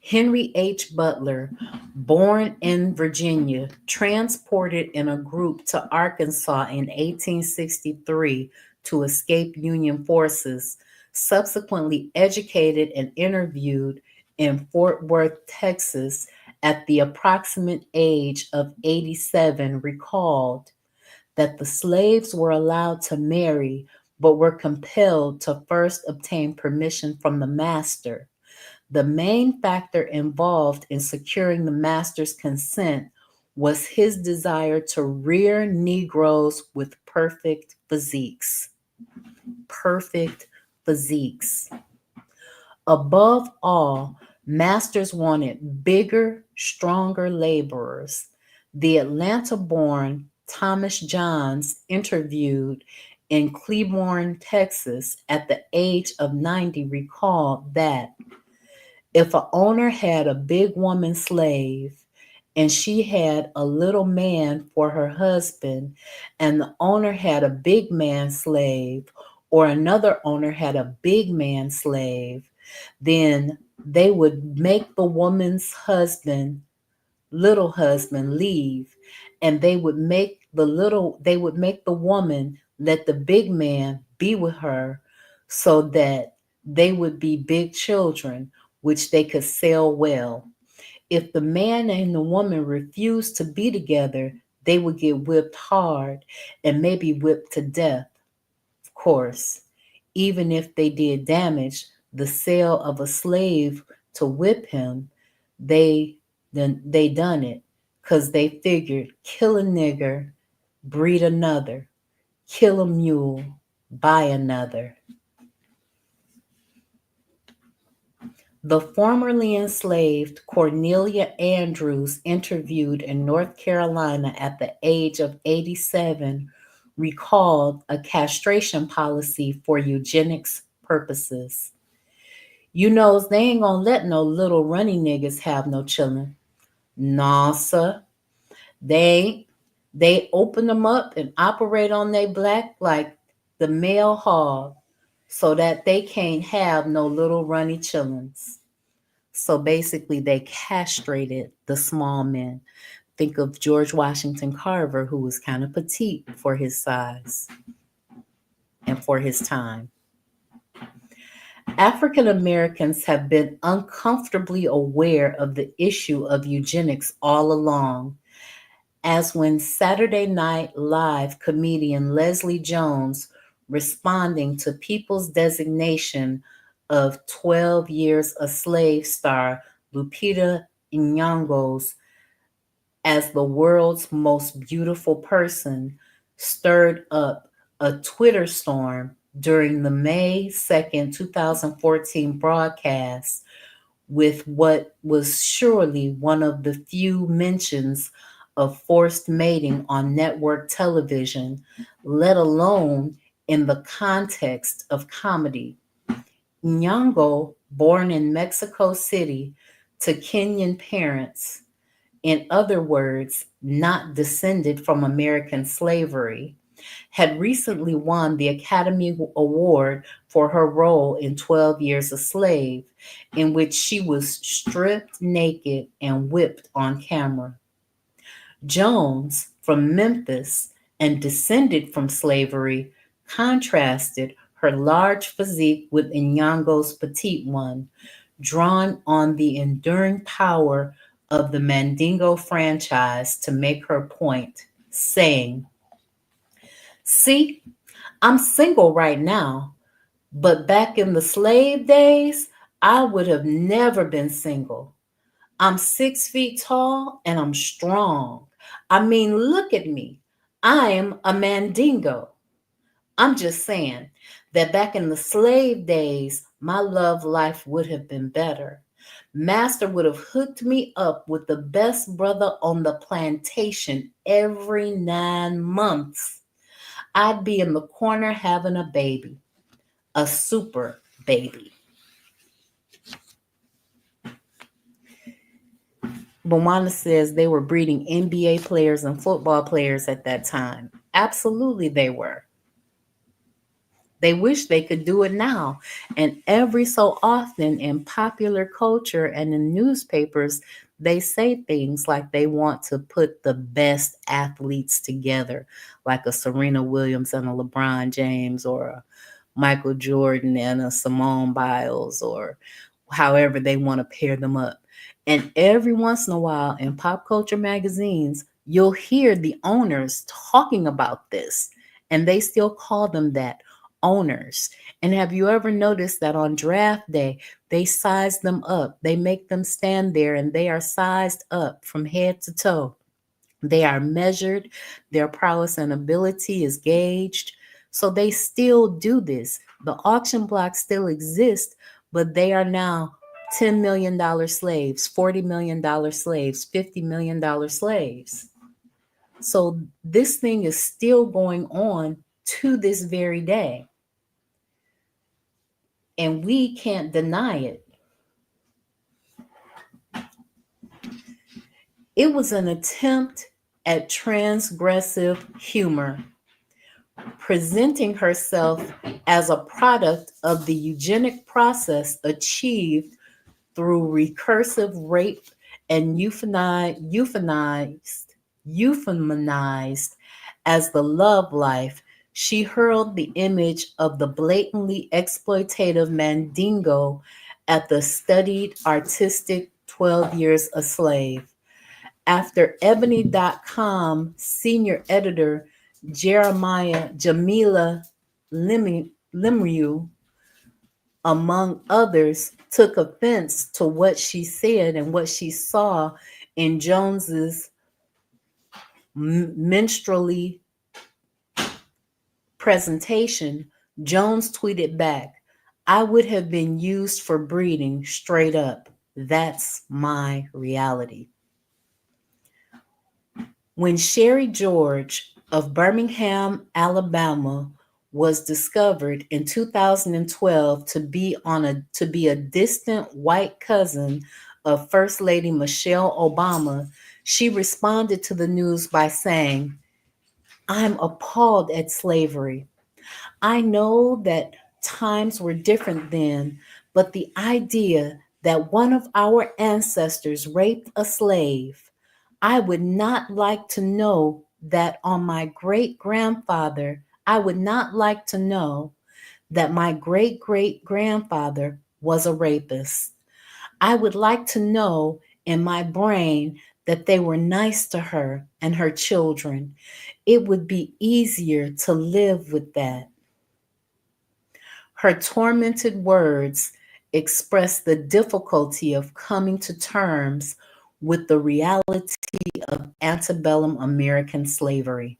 Henry H. Butler, born in Virginia, transported in a group to Arkansas in 1863 to escape Union forces, subsequently educated and interviewed in Fort Worth, Texas, at the approximate age of 87, recalled that the slaves were allowed to marry, but were compelled to first obtain permission from the master. The main factor involved in securing the master's consent was his desire to rear Negroes with perfect physiques. Perfect physiques. Above all, masters wanted bigger, stronger laborers. The Atlanta-born Thomas Johns, interviewed in Cleburne, Texas, at the age of 90, recalled that if an owner had a big woman slave and she had a little man for her husband, and the owner had a big man slave, or another owner had a big man slave, then they would make the woman's little husband leave, and they would make the woman let the big man be with her so that they would be big children, which they could sell well. If the man and the woman refused to be together, they would get whipped hard and maybe whipped to death. Of course, even if they did damage, the sale of a slave to whip him, they done it, because they figured kill a nigger, breed another, kill a mule, buy another. The formerly enslaved Cornelia Andrews, interviewed in North Carolina at the age of 87, recalled a castration policy for eugenics purposes. You knows they ain't gonna let no little runny niggas have no children. Nah, sir. They open them up and operate on they black like the male hog, so that they can't have no little runny chillins. So basically, they castrated the small men. Think of George Washington Carver, who was kind of petite for his size and for his time. African Americans have been uncomfortably aware of the issue of eugenics all along, as when Saturday Night Live comedian Leslie Jones, responding to People's designation of 12 Years a Slave star Lupita Nyong'o as the world's most beautiful person, stirred up a Twitter storm during the May 2nd, 2014 broadcast, with what was surely one of the few mentions of forced mating on network television, let alone in the context of comedy. Nyong'o, born in Mexico City to Kenyan parents, in other words, not descended from American slavery, had recently won the Academy Award for her role in 12 Years a Slave, in which she was stripped naked and whipped on camera. Jones, from Memphis and descended from slavery, contrasted her large physique with Nyong'o's petite one, drawn on the enduring power of the Mandingo franchise to make her point, saying, "See, I'm single right now, but back in the slave days, I would have never been single. I'm 6 feet tall and I'm strong. I mean, look at me. I am a mandingo. I'm just saying that back in the slave days, my love life would have been better. Master would have hooked me up with the best brother on the plantation every 9 months. I'd be in the corner having a baby, a super baby. Bwana says they were breeding NBA players and football players at that time. Absolutely, they were. They wish they could do it now. And every so often in popular culture and in newspapers, they say things like they want to put the best athletes together, like a Serena Williams and a LeBron James, or a Michael Jordan and a Simone Biles, or however they want to pair them up. And every once in a while in pop culture magazines, you'll hear the owners talking about this, and they still call them that, owners. And have you ever noticed that on draft day, they size them up? They make them stand there and they are sized up from head to toe. They are measured, their prowess and ability is gauged. So they still do this. The auction block still exists, but they are now $10 million slaves, $40 million slaves, $50 million slaves. So this thing is still going on to this very day. And we can't deny it. It was an attempt at transgressive humor, presenting herself as a product of the eugenic process achieved through recursive rape and euphemized as the love life. She hurled the image of the blatantly exploitative mandingo at the studied artistic 12 years a slave. After Ebony.com senior editor Jamila Limriu, among others, took offense to what she said and what she saw in Jones's minstrelly presentation, Jones tweeted back, "I would have been used for breeding straight up. That's my reality." When Sherry George of Birmingham, Alabama, was discovered in 2012 to be a distant white cousin of First Lady Michelle Obama, she responded to the news by saying, "I'm appalled at slavery. I know that times were different then, but the idea that one of our ancestors raped a slave, I would not like to know that on my great-grandfather, I would not like to know that my great-great-grandfather was a rapist. I would like to know in my brain that they were nice to her and her children. It would be easier to live with that." Her tormented words express the difficulty of coming to terms with the reality of antebellum American slavery.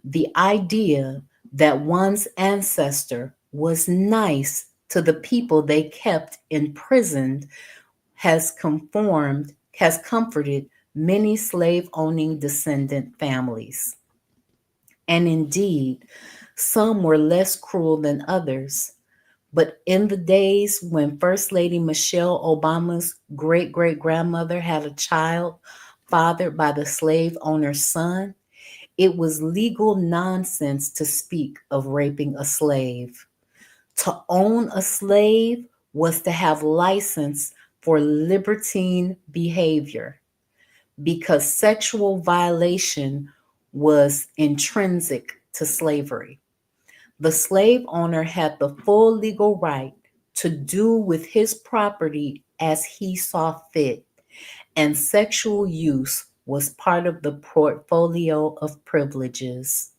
The idea that one's ancestor was nice to the people they kept imprisoned has comforted many slave-owning descendant families. And indeed, some were less cruel than others. But in the days when First Lady Michelle Obama's great-great-grandmother had a child fathered by the slave owner's son, it was legal nonsense to speak of raping a slave. To own a slave was to have license for libertine behavior, because sexual violation was intrinsic to slavery. The slave owner had the full legal right to do with his property as he saw fit, and sexual use was part of the portfolio of privileges.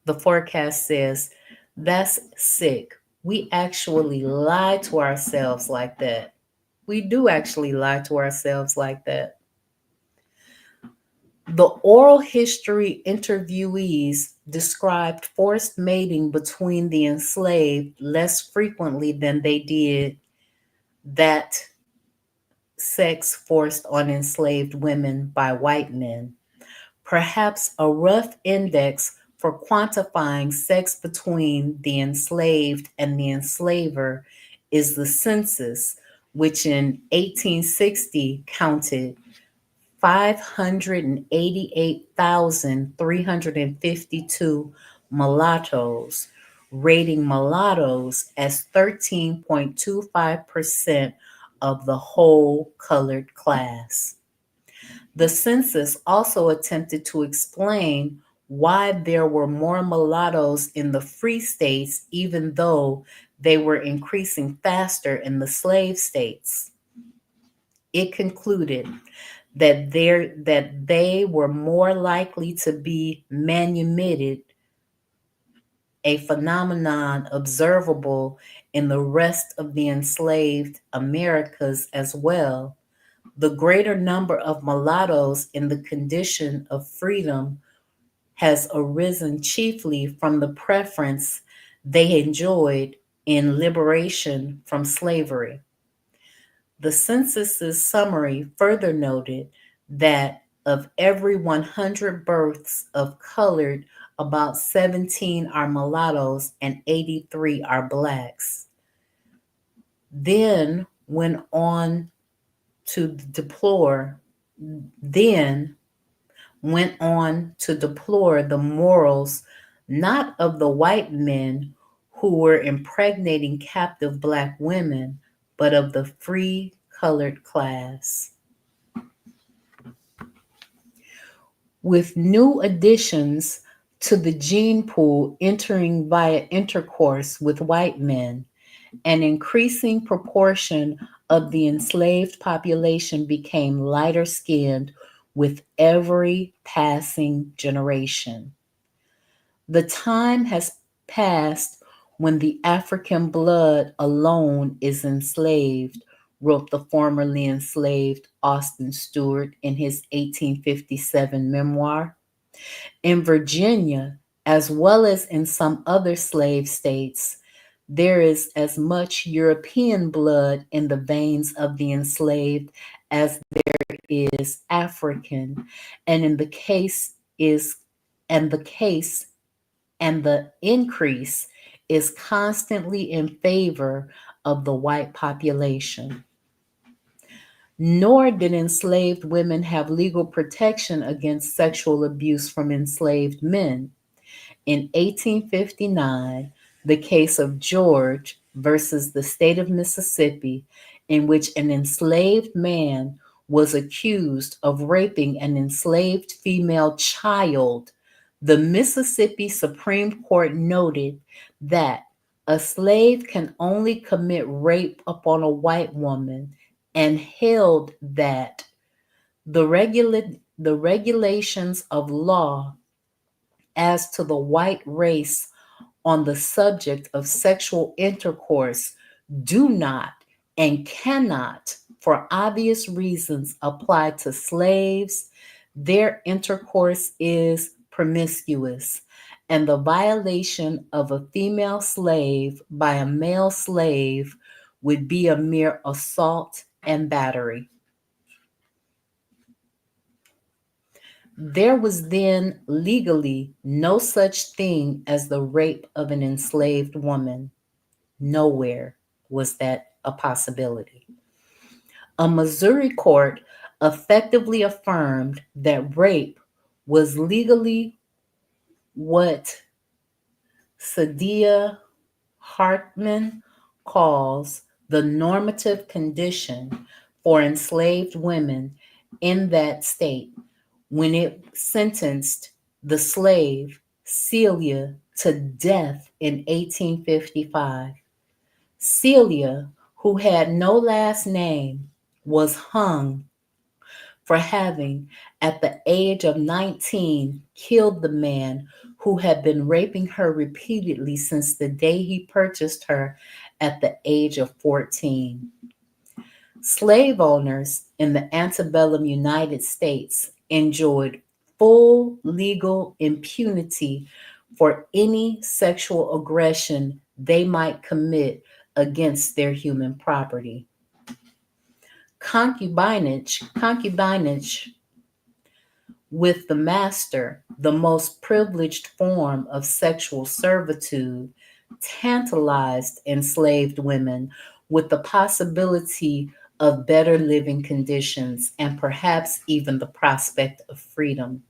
The forecast says, that's sick. We actually lie to ourselves like that. We do actually lie to ourselves like that. The oral history interviewees described forced mating between the enslaved less frequently than they did that sex forced on enslaved women by white men. Perhaps a rough index for quantifying sex between the enslaved and the enslaver is the census, which in 1860 counted 588,352 mulattoes, rating mulattoes as 13.25% of the whole colored class. The census also attempted to explain why there were more mulattoes in the free states, even though they were increasing faster in the slave states. It concluded that they were more likely to be manumitted, a phenomenon observable in the rest of the enslaved Americas as well. The greater number of mulattoes in the condition of freedom has arisen chiefly from the preference they enjoyed in liberation from slavery. The census's summary further noted that of every 100 births of colored, about 17 are mulattoes and 83 are blacks. Then went on to deplore the morals not of the white men who were impregnating captive black women, but of the free colored class. With new additions to the gene pool entering via intercourse with white men, an increasing proportion of the enslaved population became lighter skinned with every passing generation. The time has passed when the African blood alone is enslaved, wrote the formerly enslaved Austin Stewart in his 1857 memoir. In Virginia, as well as in some other slave states, there is as much European blood in the veins of the enslaved as there is African, and in the case is and the increase is constantly in favor of the white population. Nor did enslaved women have legal protection against sexual abuse from enslaved men. In 1859, the case of George versus the state of Mississippi, in which an enslaved man was accused of raping an enslaved female child, the Mississippi Supreme Court noted that a slave can only commit rape upon a white woman and held that the regulations of law as to the white race on the subject of sexual intercourse do not and cannot, for obvious reasons, apply to slaves. Their intercourse is promiscuous, and the violation of a female slave by a male slave would be a mere assault and battery. There was then legally no such thing as the rape of an enslaved woman. Nowhere was that a possibility. A Missouri court effectively affirmed that rape was legally what Saidiya Hartman calls the normative condition for enslaved women in that state when it sentenced the slave Celia to death in 1855. Celia, who had no last name, was hung for having, at the age of 19, killed the man who had been raping her repeatedly since the day he purchased her at the age of 14. Slave owners in the antebellum United States enjoyed full legal impunity for any sexual aggression they might commit against their human property. Concubinage with the master, the most privileged form of sexual servitude, tantalized enslaved women with the possibility of better living conditions and perhaps even the prospect of freedom.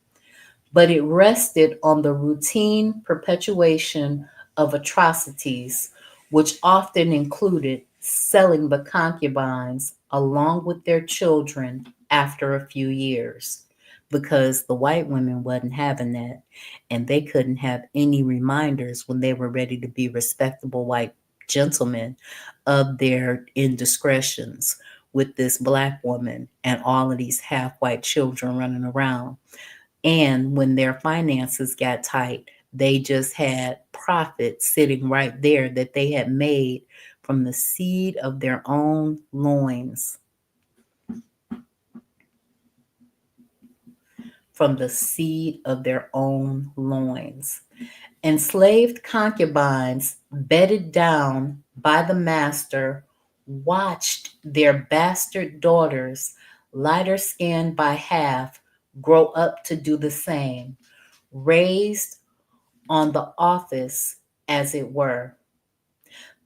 But it rested on the routine perpetuation of atrocities, which often included selling the concubines along with their children after a few years, because the white women wasn't having that, and they couldn't have any reminders when they were ready to be respectable white gentlemen of their indiscretions with this black woman and all of these half-white children running around. And when their finances got tight, they just had profit sitting right there that they had made from the seed of their own loins. From the seed of their own loins. Enslaved concubines, bedded down by the master, watched their bastard daughters, lighter skinned by half, grow up to do the same, raised on the office, as it were.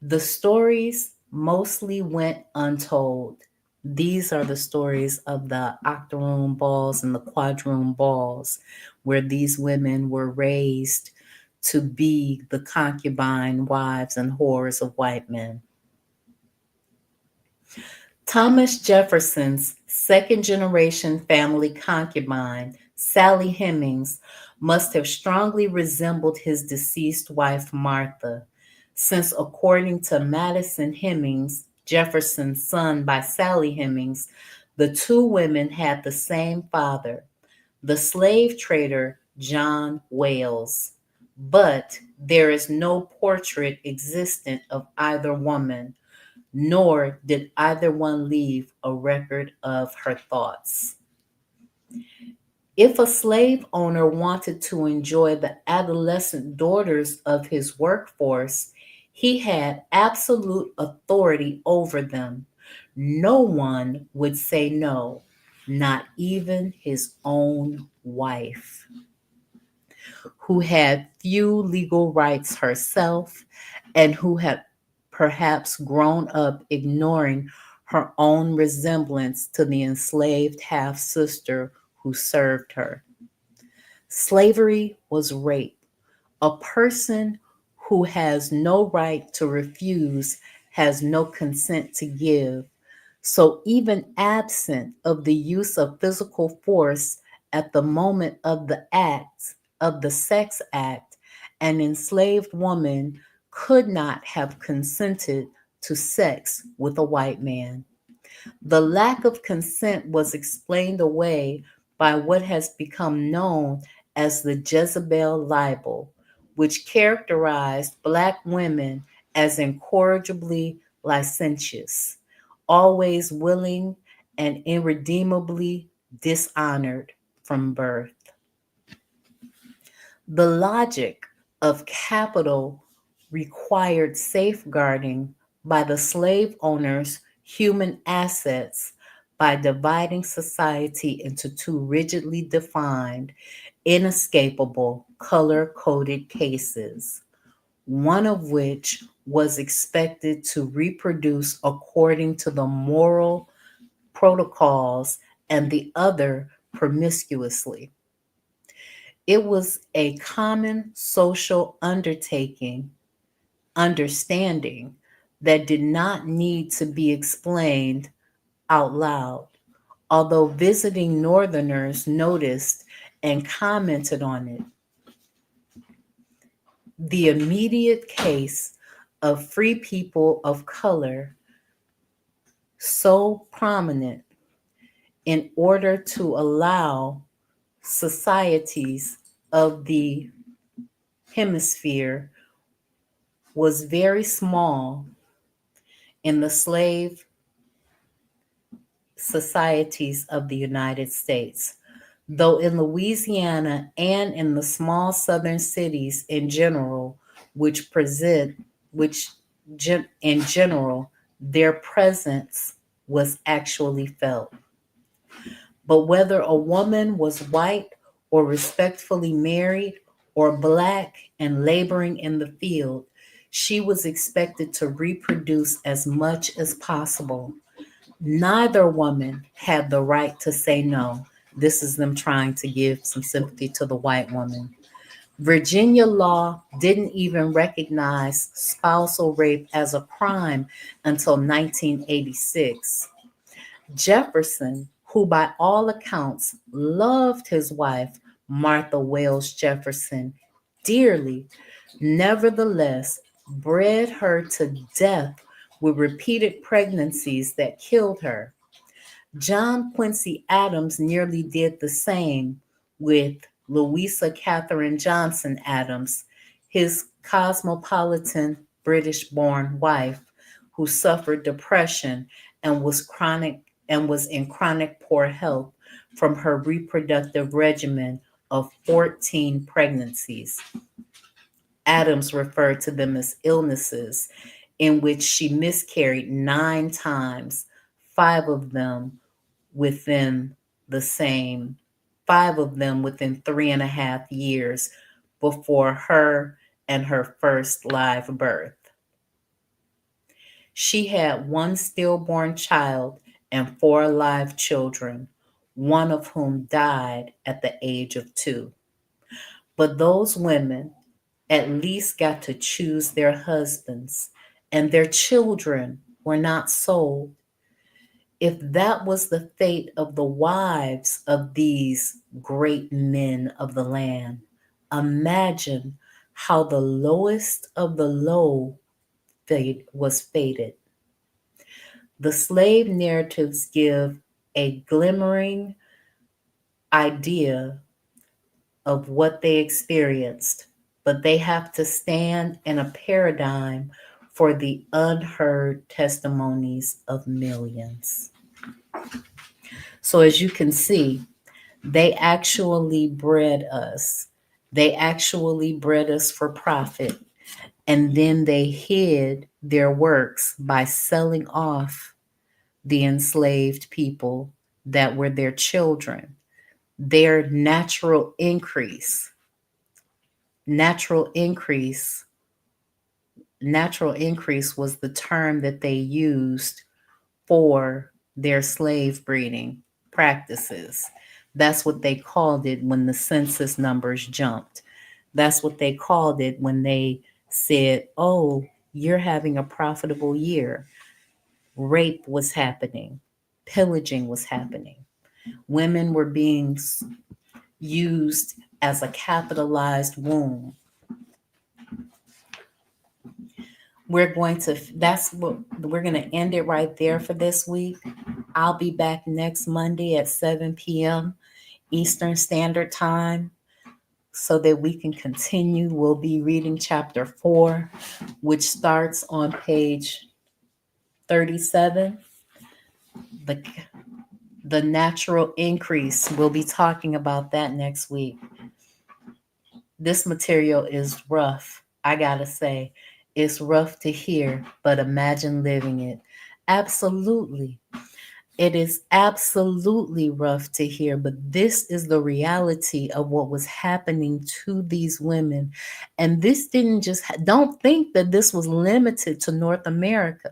The stories mostly went untold. These are the stories of the octoroon balls and the quadroon balls, where these women were raised to be the concubine wives and whores of white men. Thomas Jefferson's second-generation family concubine, Sally Hemings, must have strongly resembled his deceased wife, Martha, since according to Madison Hemings, Jefferson's son by Sally Hemings, the two women had the same father, the slave trader John Wales. But there is no portrait existent of either woman, nor did either one leave a record of her thoughts. If a slave owner wanted to enjoy the adolescent daughters of his workforce, he had absolute authority over them. No one would say no, not even his own wife, who had few legal rights herself and who had perhaps grown up ignoring her own resemblance to the enslaved half-sister who served her. Slavery was rape. A person who has no right to refuse has no consent to give. So even absent of the use of physical force at the moment of the act, of the sex act, an enslaved woman could not have consented to sex with a white man. The lack of consent was explained away by what has become known as the Jezebel libel, which characterized Black women as incorrigibly licentious, always willing and irredeemably dishonored from birth. The logic of capital required safeguarding by the slave owners' human assets by dividing society into two rigidly defined, inescapable, color-coded cases, one of which was expected to reproduce according to the moral protocols and the other promiscuously. It was a common social understanding that did not need to be explained out loud, although visiting Northerners noticed and commented on it. The immediate case of free people of color, so prominent in order to allow societies of the hemisphere was very small in the slave societies of the United States, though in Louisiana and in the small southern cities in general, which in general, their presence was actually felt. But whether a woman was white or respectfully married or black and laboring in the field, she was expected to reproduce as much as possible. Neither woman had the right to say no. This is them trying to give some sympathy to the white woman. Virginia law didn't even recognize spousal rape as a crime until 1986. Jefferson, who by all accounts loved his wife, Martha Wayles Jefferson, dearly, nevertheless bred her to death with repeated pregnancies that killed her. John Quincy Adams nearly did the same with Louisa Catherine Johnson Adams, his cosmopolitan British-born wife, who suffered depression and was in chronic poor health from her reproductive regimen of 14 pregnancies. Adams referred to them as illnesses in which she miscarried 9 times, 5 of them within 3.5 years before her and her first live birth. She had 1 stillborn child and 4 live children, one of whom died at the age of 2. But those women at least got to choose their husbands, and their children were not sold. If that was the fate of the wives of these great men of the land, imagine how the lowest of the low was fated. The slave narratives give a glimmering idea of what they experienced, but they have to stand in a paradigm for the unheard testimonies of millions. So as you can see, they actually bred us. They actually bred us for profit. And then they hid their works by selling off the enslaved people that were their children. Their natural increase was the term that they used for their slave breeding practices. That's what they called it when the census numbers jumped. That's what they called it when they said, oh, you're having a profitable year. Rape was happening. Pillaging was happening. Women were being used as a capitalized womb. We're going to end it right there for this week. I'll be back next Monday at 7 p.m. Eastern Standard Time so that we can continue. We'll be reading chapter 4, which starts on page 37. The natural increase. We'll be talking about that next week. This material is rough, I gotta say. It's rough to hear, but imagine living it. Absolutely. It is absolutely rough to hear, but this is the reality of what was happening to these women. And this didn't just, don't think that this was limited to North America.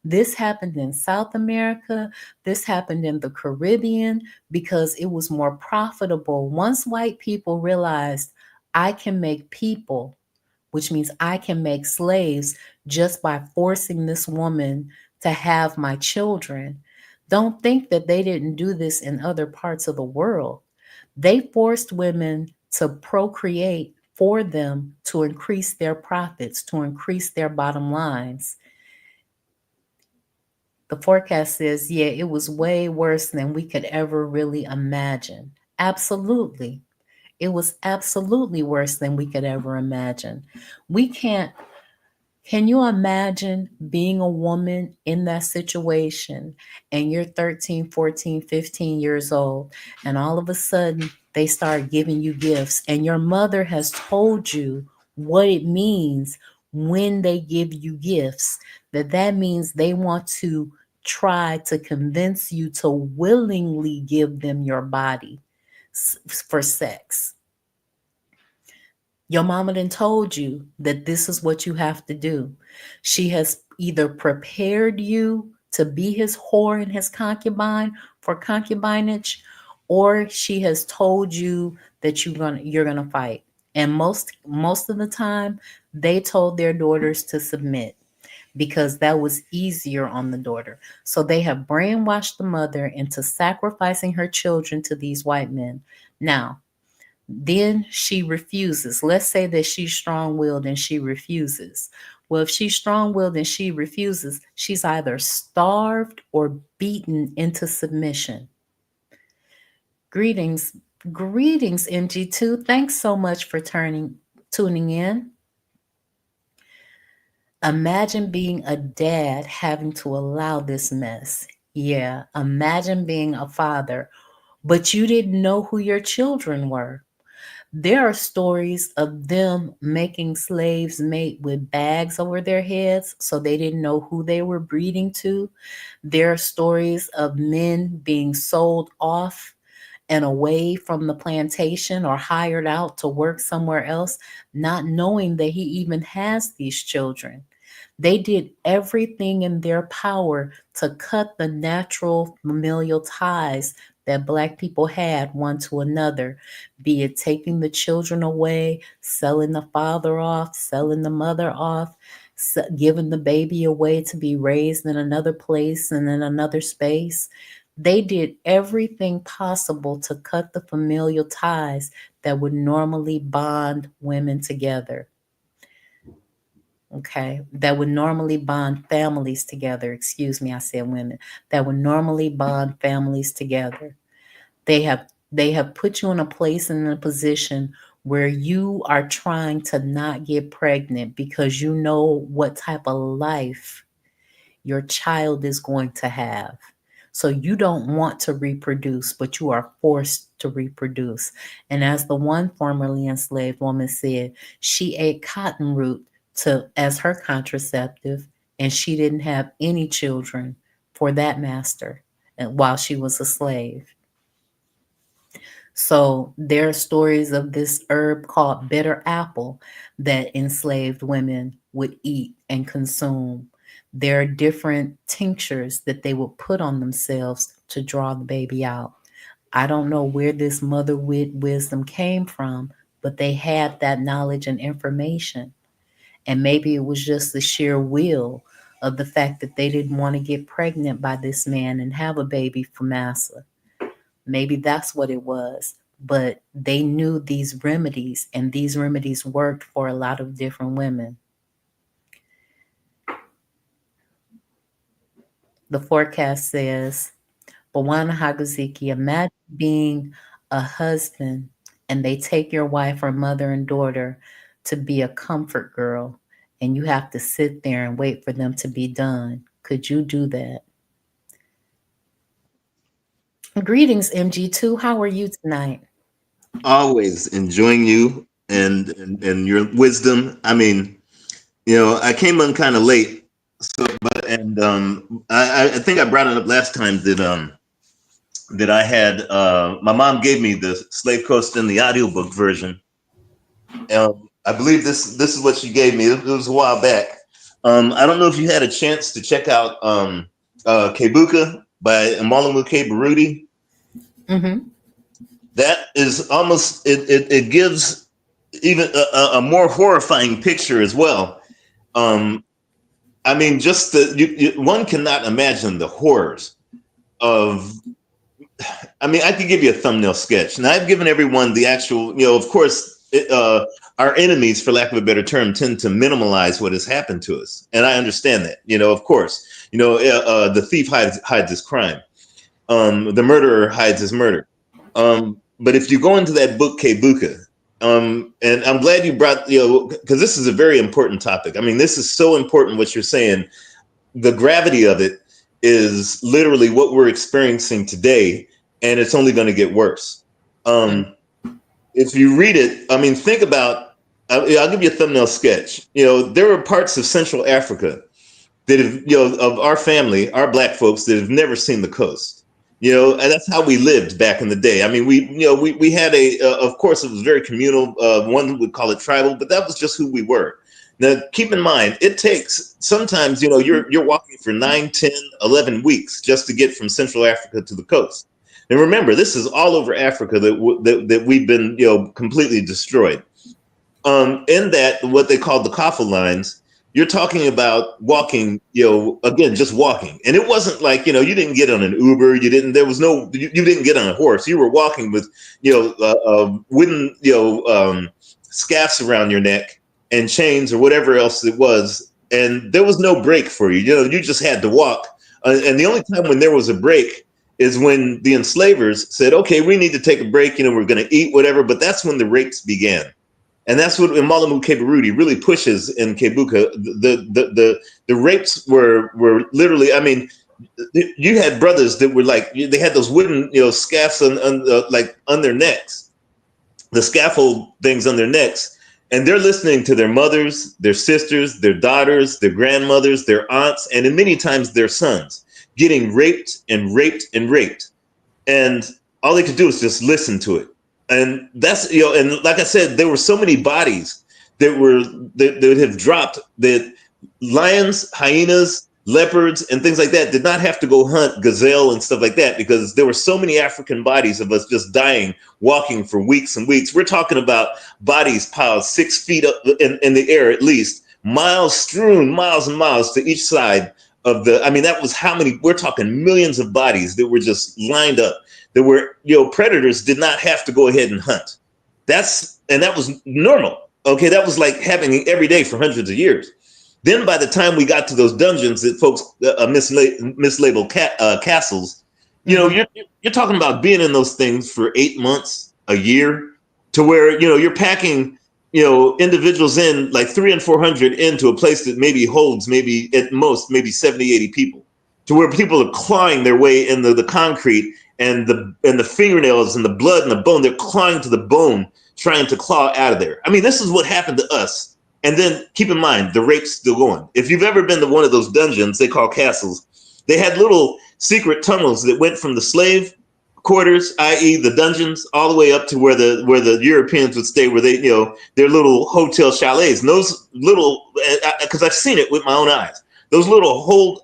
This happened in South America. This happened in the Caribbean because it was more profitable. Once white people realized I can make people, which means I can make slaves just by forcing this woman to have my children. Don't think that they didn't do this in other parts of the world. They forced women to procreate for them to increase their profits, to increase their bottom lines. The forecast says, yeah, it was way worse than we could ever really imagine. Absolutely. It was absolutely worse than we could ever imagine. We can't Can you imagine being a woman in that situation and you're 13, 14, 15 years old, and all of a sudden they start giving you gifts, and your mother has told you what it means when they give you gifts, that means they want to try to convince you to willingly give them your body for sex. Your mama done told you that this is what you have to do. She has either prepared you to be his whore and his concubine for concubinage, or she has told you that you're gonna fight. And most of the time, they told their daughters to submit because that was easier on the daughter. So they have brainwashed the mother into sacrificing her children to these white men. Now, then she refuses. Let's say that she's strong willed and she refuses. Well, if she's strong willed and she refuses, she's either starved or beaten into submission. Greetings, greetings, MG2. Thanks so much for tuning in. Imagine being a dad having to allow this mess. Yeah, imagine being a father, but you didn't know who your children were. There are stories of them making slaves mate with bags over their heads so they didn't know who they were breeding to. There are stories of men being sold off and away from the plantation or hired out to work somewhere else, not knowing that he even has these children. They did everything in their power to cut the natural familial ties that Black people had one to another, be it taking the children away, selling the father off, selling the mother off, giving the baby away to be raised in another place and in another space. They did everything possible to cut the familial ties that would normally bond women together. Okay, that would normally bond families together. Excuse me, I said women. That would normally bond families together. They have put you in a place and in a position where you are trying to not get pregnant because you know what type of life your child is going to have. So you don't want to reproduce, but you are forced to reproduce. And as the one formerly enslaved woman said, she ate cotton root as her contraceptive, and she didn't have any children for that master while she was a slave. So there are stories of this herb called bitter apple that enslaved women would eat and consume. There are different tinctures that they would put on themselves to draw the baby out. I don't know where this mother wisdom came from, but they had that knowledge and information. And maybe it was just the sheer will of the fact that they didn't want to get pregnant by this man and have a baby for massa. Maybe that's what it was. But they knew these remedies, and these remedies worked for a lot of different women. The forecast says, Bwana Hagaziki, imagine being a husband and they take your wife or mother and daughter to be a comfort girl, and you have to sit there and wait for them to be done. Could you do that? Greetings, MG2. How are you tonight? Always enjoying you and your wisdom. I mean, I came on kind of late, so I think I brought it up last time that I had my mom gave me the Slave Coast in the audiobook version. I believe this is what she gave me. It was a while back. I don't know if you had a chance to check out Kebuka by Amalamu K. Baruti. Mm-hmm. That is almost it gives even a more horrifying picture as well. I mean, just one cannot imagine the horrors of. I mean, I could give you a thumbnail sketch, and I've given everyone the actual. Of course, our enemies, for lack of a better term, tend to minimize what has happened to us, and I understand that. Of course, the thief hides his crime. The murderer hides his murder. but if you go into that book, Kebuka, and I'm glad you brought, because this is a very important topic. I mean, this is so important what you're saying. The gravity of it is literally what we're experiencing today, and it's only going to get worse. If you read it, I mean, think about, I'll give you a thumbnail sketch. There are parts of Central Africa that have, of our family, our Black folks, that have never seen the coast. And that's how we lived back in the day. I mean, we had of course, it was very communal. One would call it tribal, but that was just who we were. Now, keep in mind, it takes sometimes, you're walking for 9, 10, 11 weeks just to get from Central Africa to the coast. And remember, this is all over Africa that we've been, completely destroyed. In that, what they call the Kaffa lines, you're talking about walking, again, just walking. And it wasn't like, you didn't get on an Uber. You didn't get on a horse. You were walking with, wooden, scaffs around your neck and chains or whatever else it was. And there was no break for you. You just had to walk. And the only time when there was a break is when the enslavers said, okay, we need to take a break. We're going to eat whatever. But that's when the rapes began. And that's what Malamu Kebaruti really pushes in Kebuka. The rapes were literally, I mean, you had brothers that were like, they had those wooden, scaffs on their necks, the scaffold things on their necks. And they're listening to their mothers, their sisters, their daughters, their grandmothers, their aunts, and in many times their sons getting raped and raped and raped. And all they could do is just listen to it. And that's, and like I said, there were so many bodies that have dropped that lions, hyenas, leopards, and things like that did not have to go hunt gazelle and stuff like that, because there were so many African bodies of us just dying, walking for weeks and weeks. We're talking about bodies piled 6 feet up in the air, at least, miles strewn, miles and miles to each side of that was how many, we're talking millions of bodies that were just lined up. There were, predators did not have to go ahead and hunt. That was normal. Okay, that was like happening every day for hundreds of years. Then by the time we got to those dungeons that folks mislabeled castles, you're talking about being in those things for 8 months, a year, to where, you're packing, individuals in like 300 and 400 into a place that maybe holds maybe at most, maybe 70, 80 people, to where people are clawing their way in the concrete and the fingernails and the blood and the bone. They're clawing to the bone, trying to claw out of there. I mean, this is what happened to us. And then keep in mind, the rape's still going. If you've ever been to one of those dungeons they call castles, they had little secret tunnels that went from the slave quarters, i.e. the dungeons, all the way up to where the Europeans would stay, where they, their little hotel chalets. And those little, because I've seen it with my own eyes, those little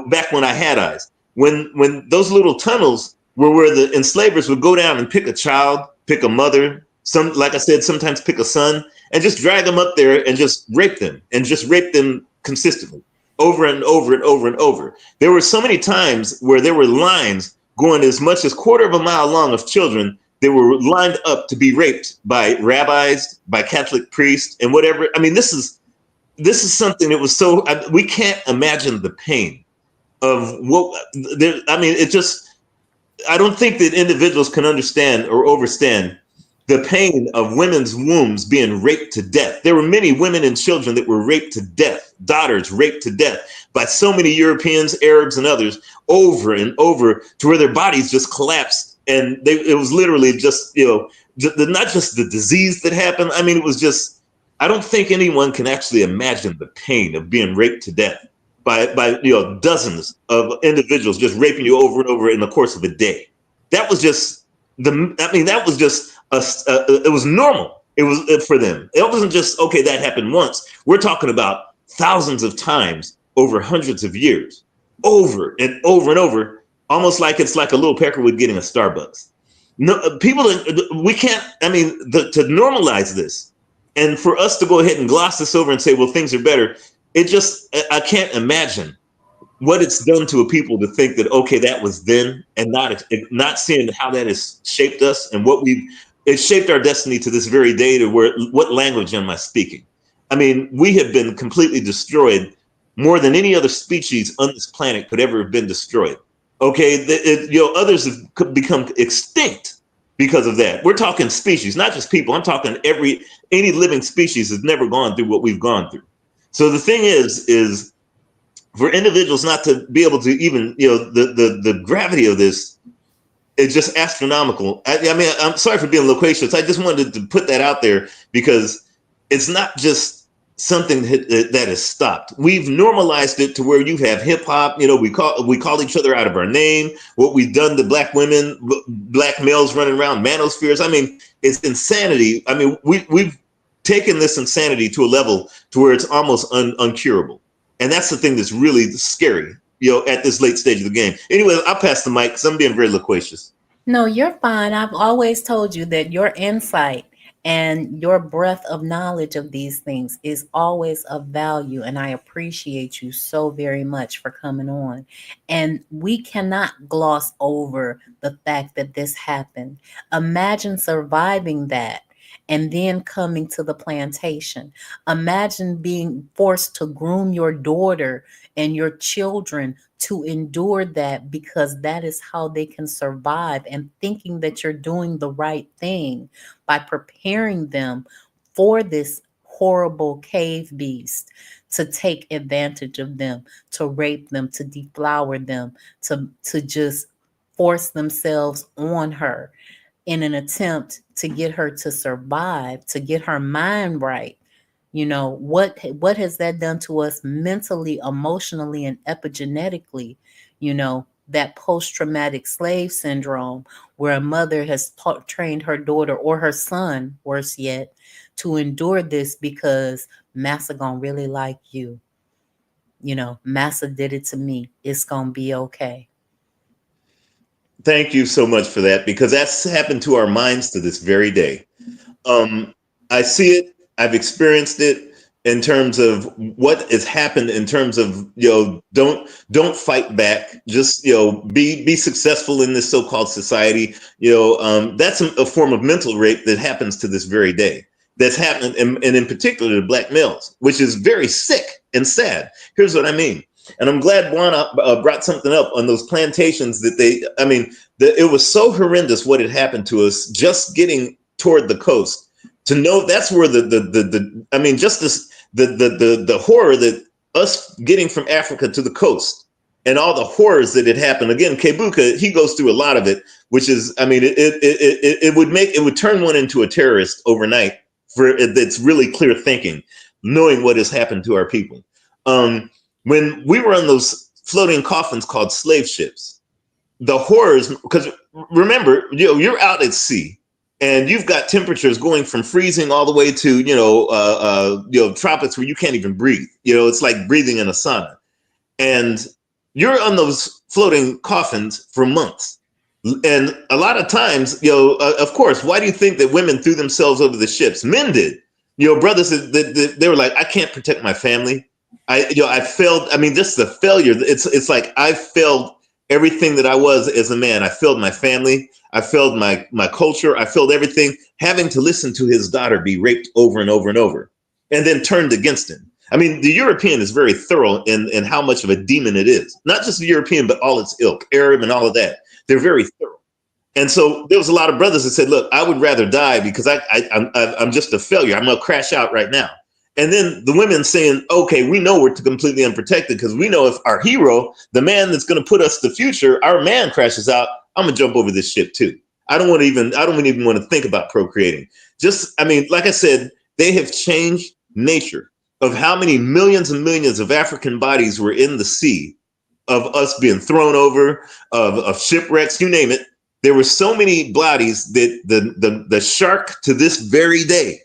back when I had eyes, when those little tunnels were where the enslavers would go down and pick a child, pick a mother, like I said, sometimes pick a son, and just drag them up there and just rape them consistently over and over and over and over. There were so many times where there were lines going as much as 1/4 of a mile long of children that were lined up to be raped by rabbis, by Catholic priests, and whatever. I mean, this is something that was so, we can't imagine the pain of what, I don't think that individuals can understand or overstand the pain of women's wombs being raped to death. There were many women and children that were raped to death, daughters raped to death by so many Europeans, Arabs, and others over and over, to where their bodies just collapsed. And it was literally just, not just the disease that happened. I mean, it was just, I don't think anyone can actually imagine the pain of being raped to death by dozens of individuals just raping you over and over in the course of a day. That was just it was normal. It was for them. It wasn't just, okay, that happened once. We're talking about thousands of times over hundreds of years, over and over and over, almost like it's like a little Peckerwood getting a Starbucks. No, people, we can't, to normalize this and for us to go ahead and gloss this over and say, well, things are better. I can't imagine what it's done to a people to think that, okay, that was then, and not seeing how that has shaped us and it shaped our destiny to this very day, to what language am I speaking? I mean, we have been completely destroyed more than any other species on this planet could ever have been destroyed. Okay, others have become extinct because of that. We're talking species, not just people. I'm talking any living species has never gone through what we've gone through. So the thing is for individuals not to be able to even, the gravity of this is just astronomical. I mean, I'm sorry for being loquacious. I just wanted to put that out there because it's not just something that has stopped. We've normalized it to where you have hip hop. We call each other out of our name. What we've done to black women, black males running around manospheres. I mean, it's insanity. I mean, we've taken this insanity to a level to where it's almost uncurable, and that's the thing that's really scary. At this late stage of the game. Anyway, I'll pass the mic because I'm being very loquacious. No, you're fine. I've always told you that your insight and your breadth of knowledge of these things is always of value. And I appreciate you so very much for coming on. And we cannot gloss over the fact that this happened. Imagine surviving that and then coming to the plantation. Imagine being forced to groom your daughter and your children to endure that because that is how they can survive, and thinking that you're doing the right thing by preparing them for this horrible cave beast to take advantage of them, to rape them, to deflower them, to just force themselves on her in an attempt to get her to survive, to get her mind right. What has that done to us mentally, emotionally, and epigenetically? That post-traumatic slave syndrome, where a mother has trained her daughter or her son, worse yet, to endure this because Massa gonna really like you. Massa did it to me. It's gonna be okay. Thank you so much for that, because that's happened to our minds to this very day. I see it. I've experienced it in terms of what has happened in terms of, don't fight back. Just, be successful in this so-called society. That's a form of mental rape that happens to this very day. That's happening, and in particular to black males, which is very sick and sad. Here's what I mean. And I'm glad Juana brought something up on those plantations it was so horrendous what had happened to us just getting toward the coast. To know that's where the horror that us getting from Africa to the coast and all the horrors that had happened. Again, Kebuka, he goes through a lot of it, which is, it would turn one into a terrorist overnight that's really clear thinking, knowing what has happened to our people. When we were on those floating coffins called slave ships, the horrors, because remember, you're out at sea. And you've got temperatures going from freezing all the way to, tropics where you can't even breathe. It's like breathing in a sauna. And you're on those floating coffins for months. And a lot of times, of course, why do you think that women threw themselves over the ships? Men did. Brothers, they were like, I can't protect my family. I failed. Just the failure. It's like I failed everything that I was as a man. I failed my family. I failed my culture. I failed everything, having to listen to his daughter be raped over and over and over, and then turned against him. The European is very thorough in how much of a demon it is. Not just the European, but all its ilk, Arab and all of that. They're very thorough. And so there was a lot of brothers that said, look, I would rather die because I'm just a failure. I'm going to crash out right now. And then the women saying, okay, we know we're completely unprotected because we know if our hero, the man that's going to put us to the future, our man crashes out, I'm going to jump over this ship too. I don't even want to think about procreating. Like I said, they have changed nature of how many millions and millions of African bodies were in the sea, of us being thrown over, of shipwrecks, you name it. There were so many bodies that the shark to this very day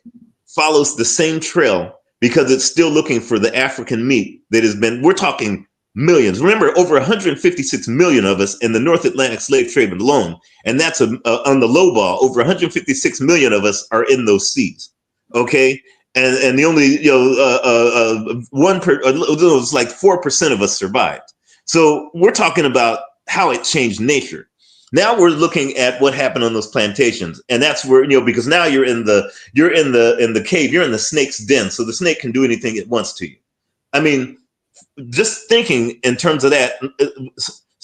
follows the same trail because it's still looking for the African meat that has been, we're talking millions. Remember, over 156 million of us in the North Atlantic slave trade alone. And that's on the low ball, over 156 million of us are in those seas. Okay. And the only, it was like 4% of us survived. So we're talking about how it changed nature. Now we're looking at what happened on those plantations, and that's where, because now you're in the cave, you're in the snake's den, so the snake can do anything it wants to you. Just thinking in terms of that,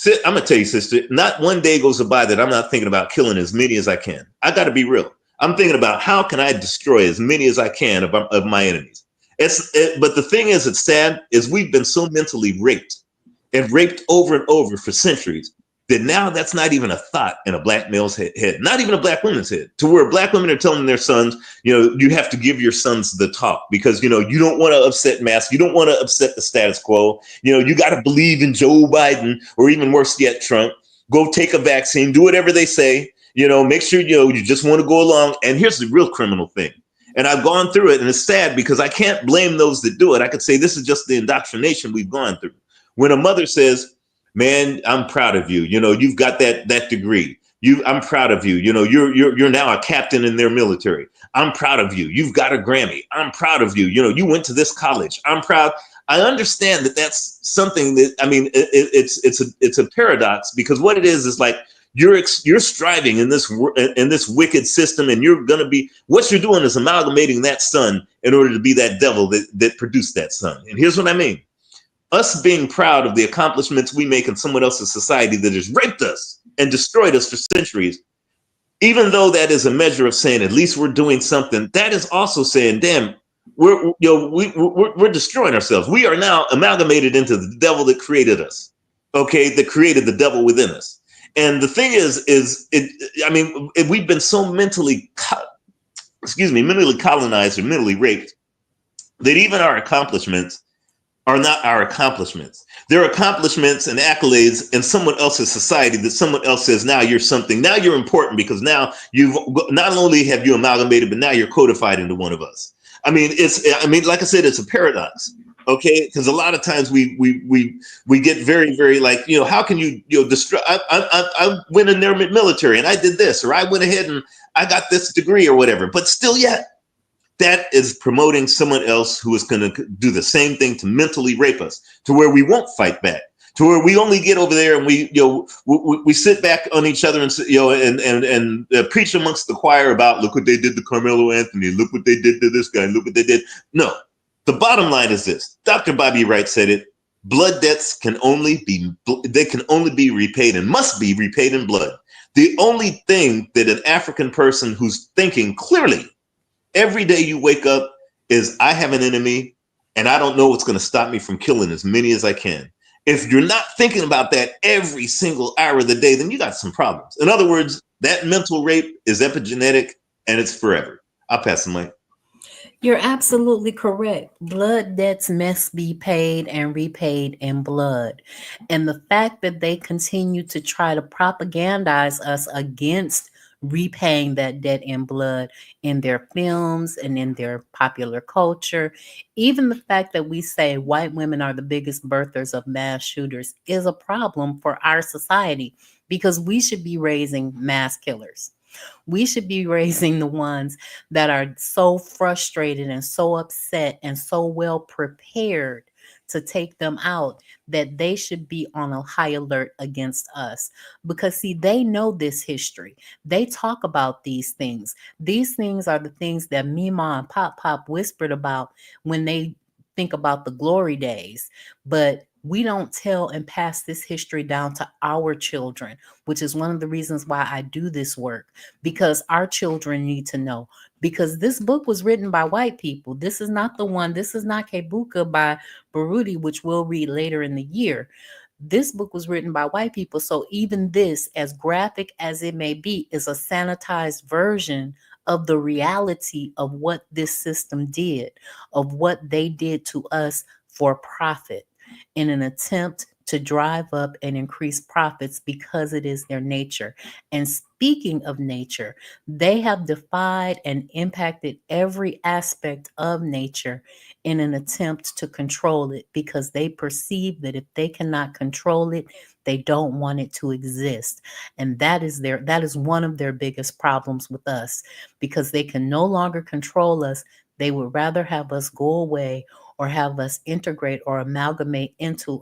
I'm gonna tell you, sister, not one day goes by that I'm not thinking about killing as many as I can. I got to be real. I'm thinking about how can I destroy as many as I can of my enemies. But the thing is, it's sad, is we've been so mentally raped and raped over and over for centuries that now that's not even a thought in a black male's head, not even a black woman's head, to where black women are telling their sons, you have to give your sons the talk because, you don't want to upset mass. You don't want to upset the status quo. You got to believe in Joe Biden, or even worse yet, Trump. Go take a vaccine, do whatever they say, make sure, you just want to go along. And here's the real criminal thing. And I've gone through it, and it's sad because I can't blame those that do it. I could say this is just the indoctrination we've gone through. When a mother says, man, I'm proud of you. You've got that degree. I'm proud of you. You're now a captain in their military. I'm proud of you. You've got a Grammy. I'm proud of you. You went to this college. I'm proud. I understand that that's something that, it's a paradox, because what it is like you're striving in this wicked system, and what you're doing is amalgamating that son in order to be that devil that produced that son. And here's what I mean. Us being proud of the accomplishments we make in someone else's society that has raped us and destroyed us for centuries, even though that is a measure of saying at least we're doing something, that is also saying, damn, we're destroying ourselves. We are now amalgamated into the devil that created us, okay, that created the devil within us. And the thing is we've been so mentally colonized or mentally raped that even our accomplishments are not our accomplishments. They're accomplishments and accolades in someone else's society that someone else says, now you're something, now you're important, because now you've not only have you amalgamated, but now you're codified into one of us. Like I said, it's a paradox, okay? Because a lot of times we get very, very like, how can you destroy? I went in their military and I did this, or I went ahead and I got this degree or whatever, but still yet, that is promoting someone else who is going to do the same thing to mentally rape us, to where we won't fight back, to where we only get over there and we sit back on each other and preach amongst the choir about, look what they did to Carmelo Anthony, look what they did to this guy, look what they did. No, the bottom line is this. Dr. Bobby Wright said it. Blood debts can only be repaid and must be repaid in blood. The only thing that an African person who's thinking clearly every day you wake up is, I have an enemy and I don't know what's going to stop me from killing as many as I can. If you're not thinking about that every single hour of the day, then you got some problems. In other words, that mental rape is epigenetic and it's forever. I'll pass the mic. You're absolutely correct. Blood debts must be paid and repaid in blood. And the fact that they continue to try to propagandize us against repaying that debt in blood in their films and in their popular culture, even the fact that we say white women are the biggest birthers of mass shooters, is a problem for our society, because we should be raising mass killers. We should be raising the ones that are so frustrated and so upset and so well prepared to take them out, that they should be on a high alert against us. Because see, they know this history. They talk about these things. These things are the things that Mima and Pop Pop whispered about when they think about the glory days. But we don't tell and pass this history down to our children, which is one of the reasons why I do this work, because our children need to know. Because this book was written by white people. This is not Kebuka by Baruti, which we'll read later in the year. This book was written by white people. So even this, as graphic as it may be, is a sanitized version of the reality of what this system did, of what they did to us for profit, in an attempt to drive up and increase profits, because it is their nature. And speaking of nature, they have defied and impacted every aspect of nature in an attempt to control it, because they perceive that if they cannot control it, they don't want it to exist. And that is one of their biggest problems with us, because they can no longer control us. They would rather have us go away or have us integrate or amalgamate into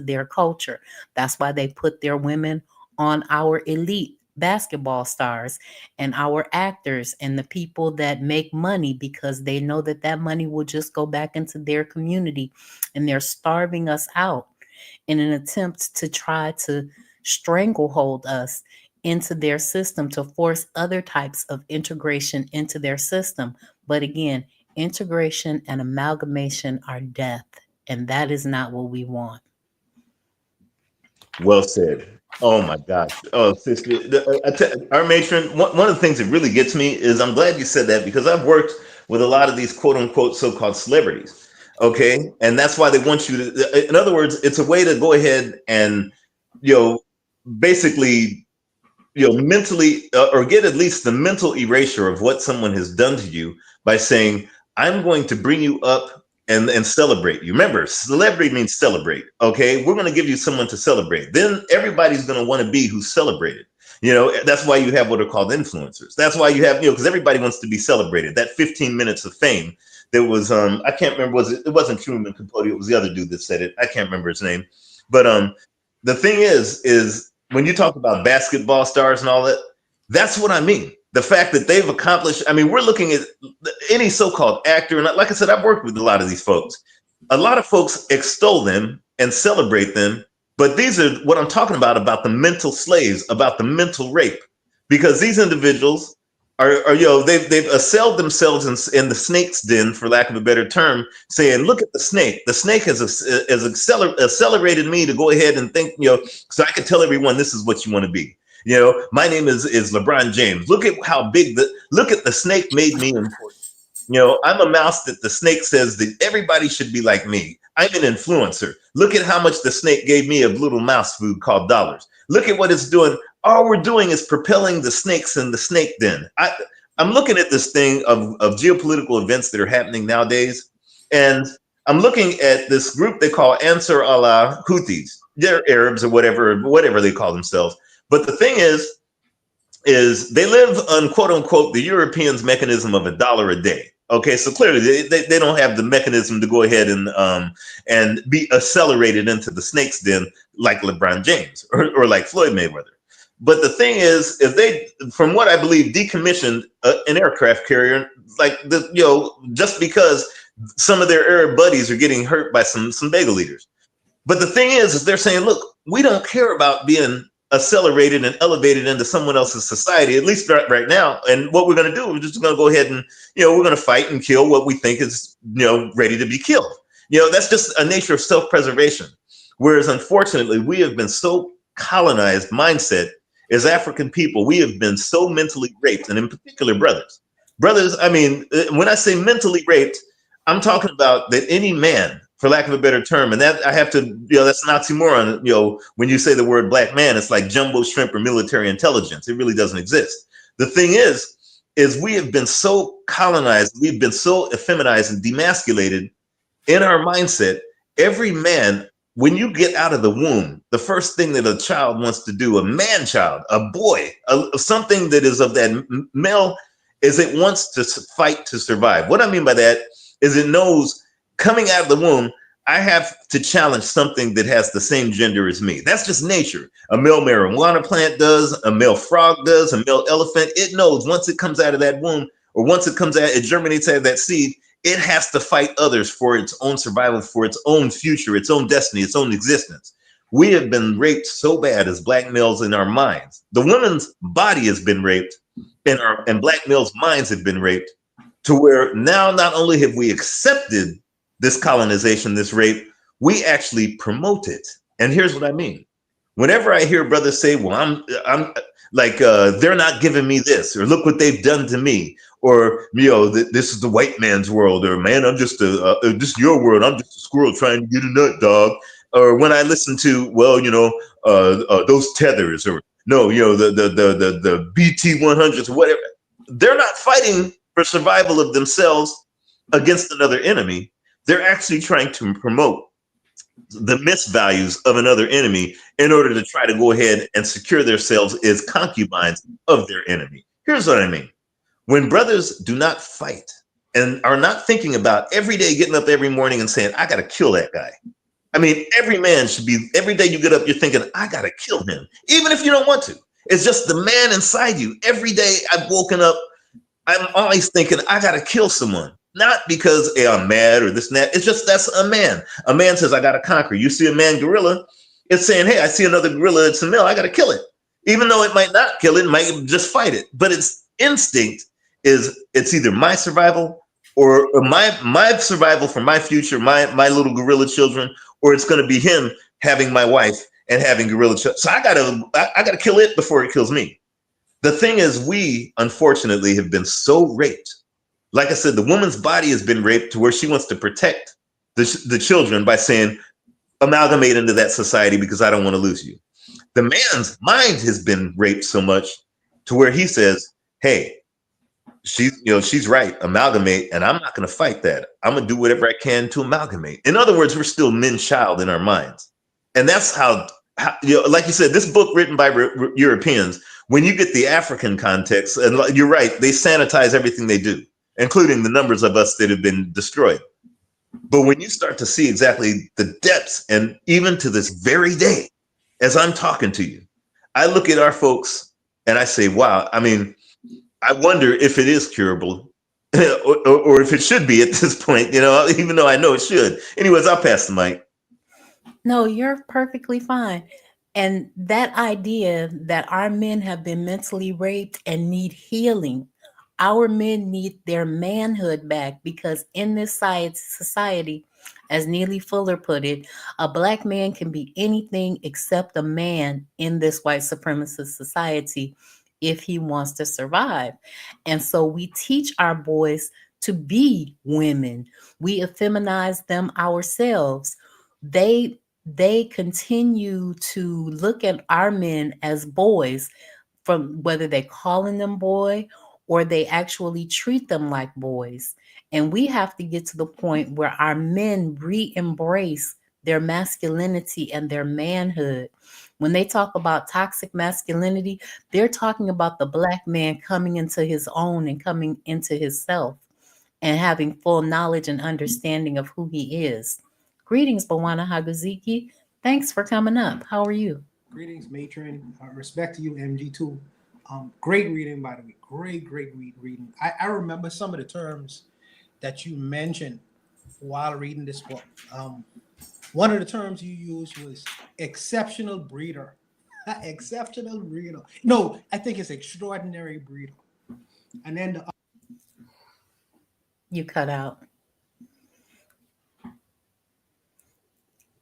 their culture. That's why they put their women on our elite basketball stars and our actors and the people that make money, because they know that money will just go back into their community, and they're starving us out. in an attempt to try to stranglehold us into their system to force other types of integration into their system. But again, integration and amalgamation are death, and that is not what we want. Well said. Oh my gosh. Oh, sister, our matron. One of the things that really gets me is I'm glad you said that because I've worked with a lot of these quote unquote so-called celebrities. Okay, and that's why they want you to. In other words, it's a way to go ahead and basically mentally or get at least the mental erasure of what someone has done to you by saying, I'm going to bring you up and celebrate you. Remember, celebrity means celebrate. Okay, we're going to give you someone to celebrate. Then everybody's going to want to be who's celebrated. That's why you have what are called influencers. That's why you have, because everybody wants to be celebrated. That 15 minutes of fame. There was I can't remember, it wasn't Truman Capote, it was the other dude that said it. I can't remember his name. But the thing is when you talk about basketball stars and all that, that's what I mean. The fact that they've accomplished, we're looking at any so-called actor. And like I said, I've worked with a lot of these folks. A lot of folks extol them and celebrate them. But these are what I'm talking about the mental slaves, about the mental rape. Because these individuals they've assailed themselves in the snake's den, for lack of a better term, saying, look at the snake. The snake has accelerated me to go ahead and think, so I can tell everyone this is what you want to be. My name is LeBron James. Look at how big look at the snake made me important. I'm a mouse that the snake says that everybody should be like me. I'm an influencer. Look at how much the snake gave me of little mouse food called dollars. Look at what it's doing. All we're doing is propelling the snakes in the snake den. I'm looking at this thing of geopolitical events that are happening nowadays. And I'm looking at this group they call Ansar Allah Houthis. They're Arabs or whatever they call themselves. But the thing is they live on quote unquote the Europeans' mechanism of $1 a day. Okay, so clearly they don't have the mechanism to go ahead and be accelerated into the snake's den like LeBron James or like Floyd Mayweather. But the thing is they, from what I believe, decommissioned an aircraft carrier, just because some of their Arab buddies are getting hurt by some bagel eaters. But the thing is they're saying, look, we don't care about being accelerated and elevated into someone else's society, at least right now. And what we're going to do, we're just going to go ahead and, we're going to fight and kill what we think is, ready to be killed. That's just a nature of self-preservation. Whereas, unfortunately, we have been so colonized mindset as African people. We have been so mentally raped, and in particular, brothers. When I say mentally raped, I'm talking about that any man, for lack of a better term, and that I have to, that's an oxymoron. When you say the word black man, it's like jumbo shrimp or military intelligence. It really doesn't exist. The thing is we have been so colonized, we've been so effeminized and demasculated in our mindset. Every man, when you get out of the womb, the first thing that a child wants to do, a man child, a boy, something that is of that male, is it wants to fight to survive. What I mean by that is it knows coming out of the womb, I have to challenge something that has the same gender as me. That's just nature. A male marijuana plant does, a male frog does, a male elephant. It knows once it comes out of that womb, or once it germinates out of that seed, it has to fight others for its own survival, for its own future, its own destiny, its own existence. We have been raped so bad as black males in our minds. The woman's body has been raped, and black males' minds have been raped, to where now not only have we accepted this colonization, this rape, we actually promote it. And here's what I mean. Whenever I hear brothers say, well, I'm like, they're not giving me this, or look what they've done to me, or, this is the white man's world, or man, I'm just this is your world. I'm just a squirrel trying to get a nut, dog. Or when I listen to, those tethers, or no, the BT 100s or whatever, they're not fighting for survival of themselves against another enemy. They're actually trying to promote the misvalues of another enemy in order to try to go ahead and secure themselves as concubines of their enemy. Here's what I mean. When brothers do not fight and are not thinking about every day getting up every morning and saying, I got to kill that guy. Every man should be, every day you get up, you're thinking, I got to kill him, even if you don't want to. It's just the man inside you. Every day I've woken up, I'm always thinking, I got to kill someone. not because hey, I'm mad or this and that. It's just that's a man. A man says, I got to conquer. You see a man gorilla, it's saying, hey, I see another gorilla, it's a male, I got to kill it. Even though it might not kill it, it might just fight it. But its instinct is it's either my survival or my survival for my future, my little gorilla children, or it's going to be him having my wife and having gorilla children. So I gotta kill it before it kills me. The thing is, we unfortunately have been so raped. Like I said, the woman's body has been raped to where she wants to protect the children by saying, amalgamate into that society because I don't want to lose you. The man's mind has been raped so much to where he says, hey, she's right, amalgamate, and I'm not going to fight that. I'm going to do whatever I can to amalgamate. In other words, we're still men-child in our minds. And that's how like you said, this book written by Europeans, when you get the African context, and you're right, they sanitize everything they do, including the numbers of us that have been destroyed. But when you start to see exactly the depths, and even to this very day, as I'm talking to you, I look at our folks and I say, wow, I mean, I wonder if it is curable or if it should be at this point, even though I know it should. Anyways, I'll pass the mic. No, you're perfectly fine. And that idea that our men have been mentally raped and need healing, our men need their manhood back, because in this society, as Neely Fuller put it, a Black man can be anything except a man in this white supremacist society if he wants to survive. And so we teach our boys to be women. We effeminize them ourselves. They continue to look at our men as boys, from whether they're calling them boy or they actually treat them like boys. And we have to get to the point where our men re-embrace their masculinity and their manhood. When they talk about toxic masculinity, they're talking about the Black man coming into his own and coming into his self and having full knowledge and understanding of who he is. Greetings, Bwana Hagaziki. Thanks for coming up. How are you? Greetings, Matron. Respect to you, MG2. Great reading, by the way. Great reading. I remember some of the terms that you mentioned while reading this book. One of the terms you used was exceptional breeder. Exceptional breeder. No, I think it's extraordinary breeder. And then You cut out.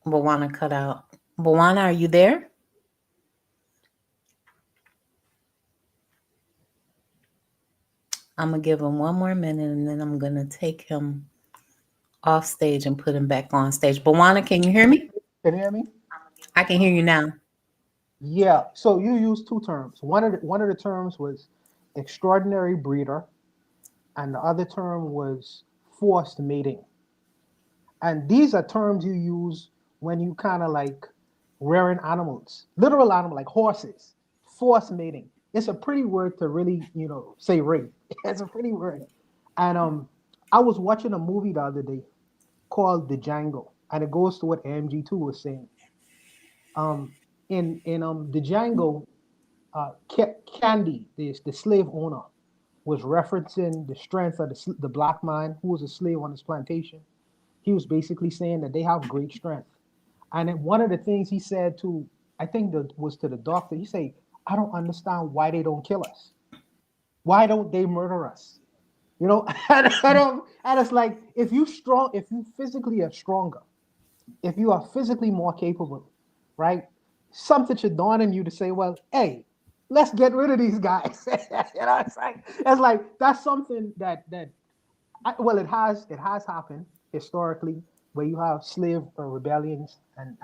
Bwana cut out. Bwana, are you there? I'm going to give him one more minute and then I'm going to take him off stage and put him back on stage. Bwana, can you hear me? Can you hear me? I can hear you now. Yeah. So you used two terms. One of the terms was extraordinary breeder, and the other term was forced mating. And these are terms you use when you kind of like rearing animals, literal animal like horses. Forced mating. It's a pretty word to really, say rape. It's a pretty word. And I was watching a movie the other day called The Django, and it goes to what AMG2 was saying. In The Django, Candy, the slave owner, was referencing the strength of the Black man who was a slave on his plantation. He was basically saying that they have great strength. And then one of the things he said to, I think that was to the doctor, he said, I don't understand why they don't kill us. Why don't they murder us? And it's like, if you physically are stronger, if you are physically more capable, right? Something should dawn on you to say, well, hey, let's get rid of these guys. It's like that's something that it has happened historically, where you have slave rebellions and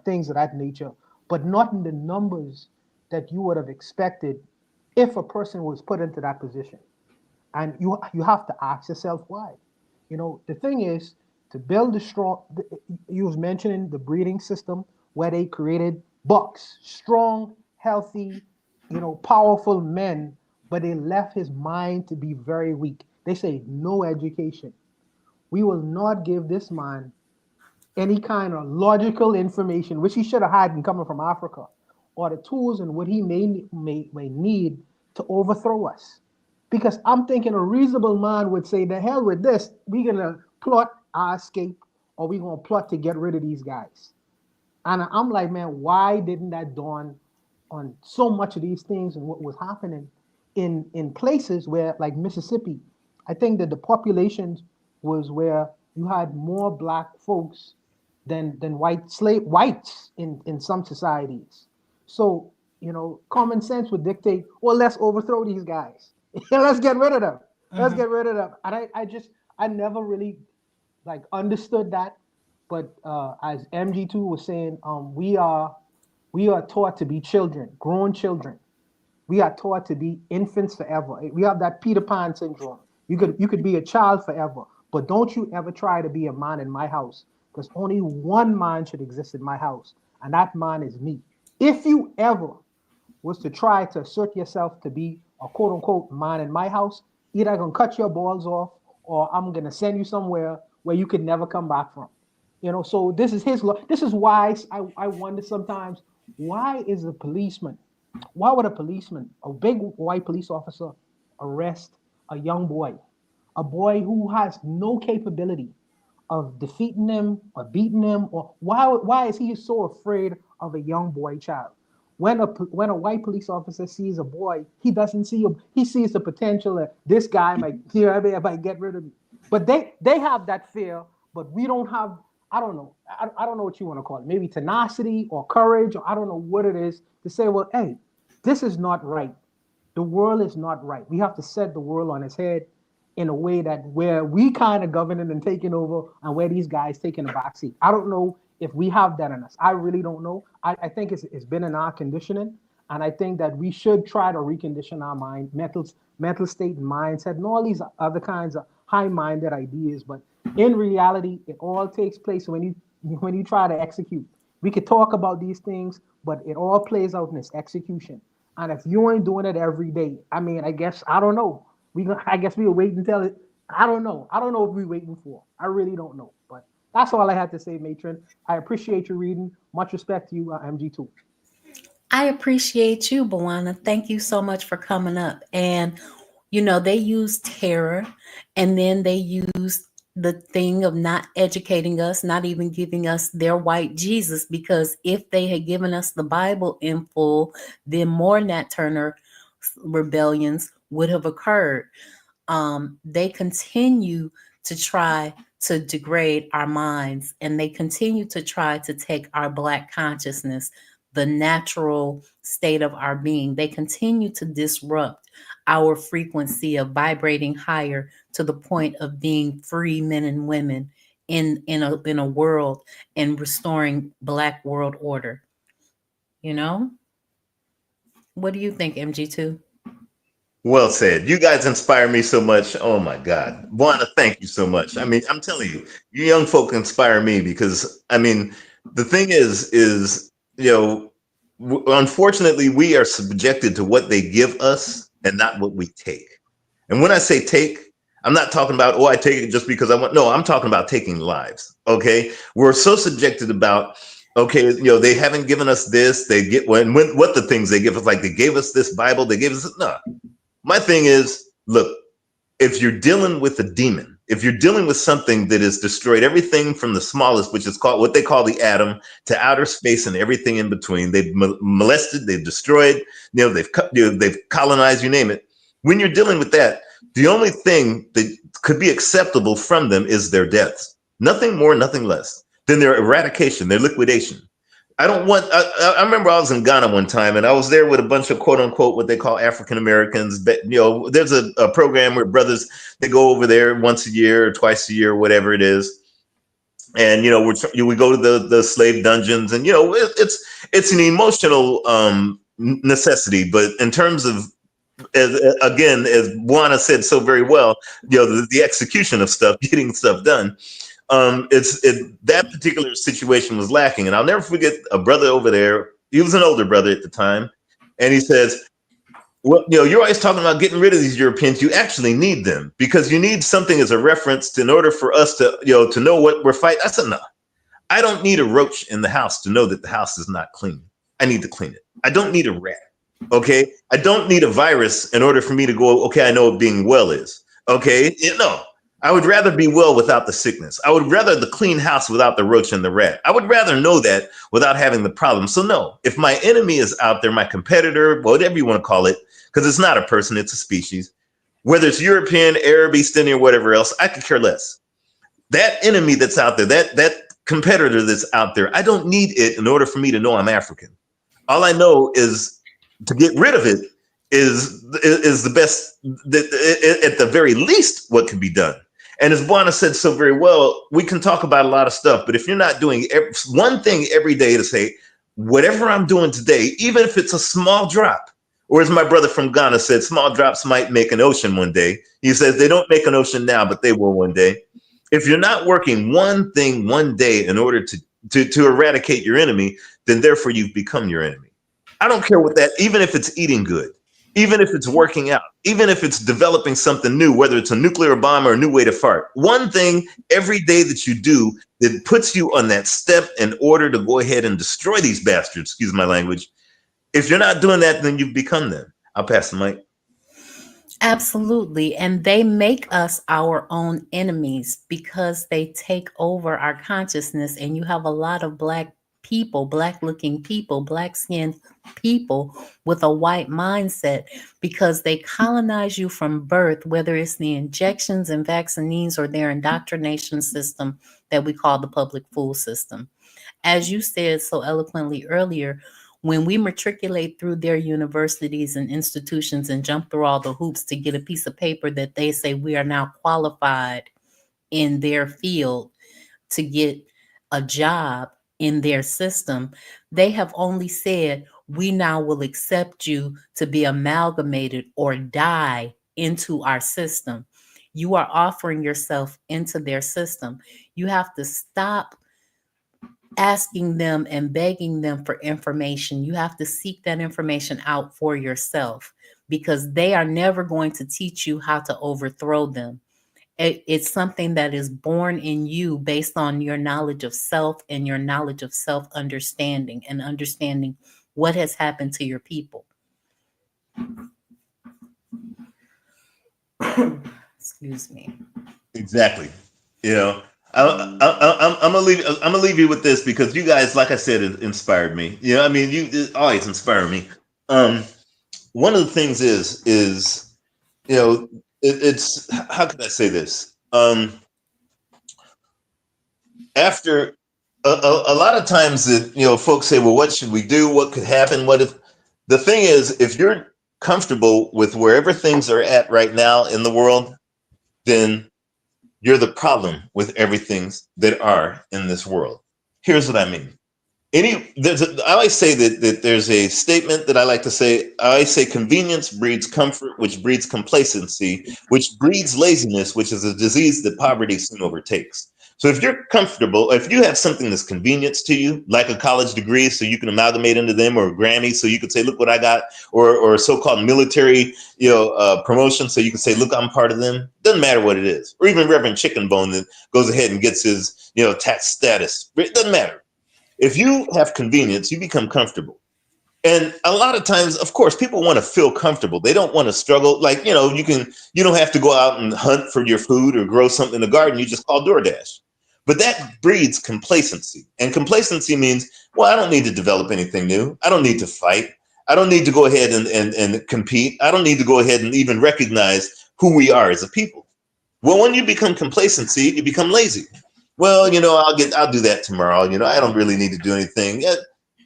things of that nature, but not in the numbers that you would have expected if a person was put into that position. And you have to ask yourself why. The thing is, to build a strong, you was mentioning the breeding system where they created bucks, strong, healthy, powerful men, but they left his mind to be very weak. They say no education. We will not give this man any kind of logical information, which he should have had in coming from Africa, or the tools and what he may need to overthrow us. Because I'm thinking a reasonable man would say, the hell with this, we're gonna plot our escape, or we're gonna plot to get rid of these guys. And I'm like, man, why didn't that dawn on so much of these things and what was happening in places where, like Mississippi, I think that the population was where you had more black folks than whites in some societies. So, common sense would dictate, well, let's overthrow these guys. Let's get rid of them. Let's get rid of them. And I never really like understood that. But as MG2 was saying, we are taught to be children, grown children. We are taught to be infants forever. We have that Peter Pan syndrome. You could be a child forever, but don't you ever try to be a man in my house, because only one man should exist in my house, and that man is me. If you ever was to try to assert yourself to be a quote unquote man in my house, either I'm gonna cut your balls off, or I'm gonna send you somewhere where you could never come back from. So this is his law. This is why I wonder sometimes, why would a policeman, a big white police officer, arrest a young boy, a boy who has no capability of defeating him or beating him? Or why is he so afraid of a young boy child? When a white police officer sees a boy, he doesn't see him. He sees the potential that this guy might get rid of me. But they have that fear, but we don't have. I don't know. I don't know what you want to call it. Maybe tenacity or courage, or I don't know what it is, to say, well, hey, this is not right. The world is not right. We have to set the world on its head in a way that where we kind of governing and taking over, and where these guys taking a backseat. I don't know if we have that in us. I really don't know. I think it's been in our conditioning, and I think that we should try to recondition our mind, mental state and mindset, and all these other kinds of high-minded ideas. But in reality, it all takes place when you try to execute. We could talk about these things, but it all plays out in its execution. And if you ain't doing it every day, I guess I don't know. I guess we'll wait until it. I don't know. I don't know what we're waiting for. I really don't know. But that's all I had to say, Matron. I appreciate your reading. Much respect to you, MG2. I appreciate you, Bawana. Thank you so much for coming up. And they use terror, and then they use the thing of not educating us, not even giving us their white Jesus, because if they had given us the Bible in full, then more Nat Turner rebellions would have occurred. They continue to try to degrade our minds, and they continue to try to take our Black consciousness, the natural state of our being. They continue to disrupt our frequency of vibrating higher to the point of being free men and women in a world, and restoring Black world order. What do you think, MG2? Well said. You guys inspire me so much. Oh my God. Buana, thank you so much. I'm telling you, you young folk inspire me, because the thing is, unfortunately, we are subjected to what they give us and not what we take. And when I say take, I'm not talking about, I take it just because I want. No, I'm talking about taking lives. Okay. We're so subjected about, they haven't given us this. They get what the things they give us, like they gave us this Bible, they gave us, no. My thing is, look, if you're dealing with a demon, if you're dealing with something that has destroyed everything from the smallest, which is called what they call the atom, to outer space and everything in between, they've molested, they've destroyed, they've colonized, you name it. When you're dealing with that, the only thing that could be acceptable from them is their deaths. Nothing more, nothing less than their eradication, their liquidation. I remember I was in Ghana one time, and I was there with a bunch of quote unquote what they call African Americans. But there's a program where brothers, they go over there once a year or twice a year, whatever it is. And we go to the slave dungeons, and it's an emotional necessity. But in terms of, as Buana said so very well, the execution of stuff, getting stuff done. That particular situation was lacking. And I'll never forget a brother over there. He was an older brother at the time. And he says, well, you're always talking about getting rid of these Europeans. You actually need them, because you need something as a reference in order for us to know what we're fighting. I said, no, I don't need a roach in the house to know that the house is not clean. I need to clean it. I don't need a rat. Okay, I don't need a virus in order for me to go, okay, I know what being well is. Okay, no, I would rather be well without the sickness. I would rather the clean house without the roach and the rat. I would rather know that without having the problem. So no, if my enemy is out there, my competitor, whatever you want to call it, because it's not a person, it's a species, whether it's European, Arab, East Indian, whatever else, I could care less. That enemy that's out there, that competitor that's out there, I don't need it in order for me to know I'm African. All I know is to get rid of it is the best, at the very least, what can be done. And as Buana said so very well, we can talk about a lot of stuff, but if you're not doing one thing every day to say, whatever I'm doing today, even if it's a small drop, or as my brother from Ghana said, small drops might make an ocean one day. He says they don't make an ocean now, but they will one day. If you're not working one thing one day in order to eradicate your enemy, then therefore you've become your enemy. I don't care what that, even if it's eating good, even if it's working out, even if it's developing something new, whether it's a nuclear bomb or a new way to fart. One thing every day that you do that puts you on that step in order to go ahead and destroy these bastards, excuse my language. If you're not doing that, then you've become them. I'll pass the mic. Absolutely. And they make us our own enemies because they take over our consciousness. And you have a lot of Black people, Black looking people, Black skinned people with a white mindset because they colonize you from birth, whether it's the injections and vaccines or their indoctrination system that we call the public food system. As you said so eloquently earlier, when we matriculate through their universities and institutions and jump through all the hoops to get a piece of paper that they say we are now qualified in their field to get a job in their system, they have only said, we now will accept you to be amalgamated or die into our system. You are offering yourself into their system. You have to stop asking them and begging them for information. You have to seek that information out for yourself because they are never going to teach you how to overthrow them. It's something that is born in you based on your knowledge of self and your knowledge of self-understanding and understanding what has happened to your people. Excuse me. Exactly. You know, I'm gonna leave you with this because you guys, like I said, it inspired me. You know, I mean, you always inspire me. One of the things is you know, it's how could I say this? After a lot of times that, you know, folks say, well, what should we do? What could happen? What if the thing is, if you're comfortable with wherever things are at right now in the world, then you're the problem with everything that are in this world. Here's what I mean. I always say that there's a statement that I like to say. I always say convenience breeds comfort, which breeds complacency, which breeds laziness, which is a disease that poverty soon overtakes. So if you're comfortable, if you have something that's convenient to you, like a college degree, so you can amalgamate into them, or a Grammy, so you could say, look what I got, or a so-called military, promotion, so you can say, look, I'm part of them. Doesn't matter what it is. Or even Reverend Chicken Bone that goes ahead and gets his, tax status. It doesn't matter. If you have convenience, you become comfortable. And a lot of times, of course, people want to feel comfortable. They don't want to struggle. Like, you don't have to go out and hunt for your food or grow something in the garden. You just call DoorDash. But that breeds complacency. And complacency means, well, I don't need to develop anything new. I don't need to fight. I don't need to go ahead and compete. I don't need to go ahead and even recognize who we are as a people. Well, when you become complacency, you become lazy. Well, I'll do that tomorrow. I don't really need to do anything.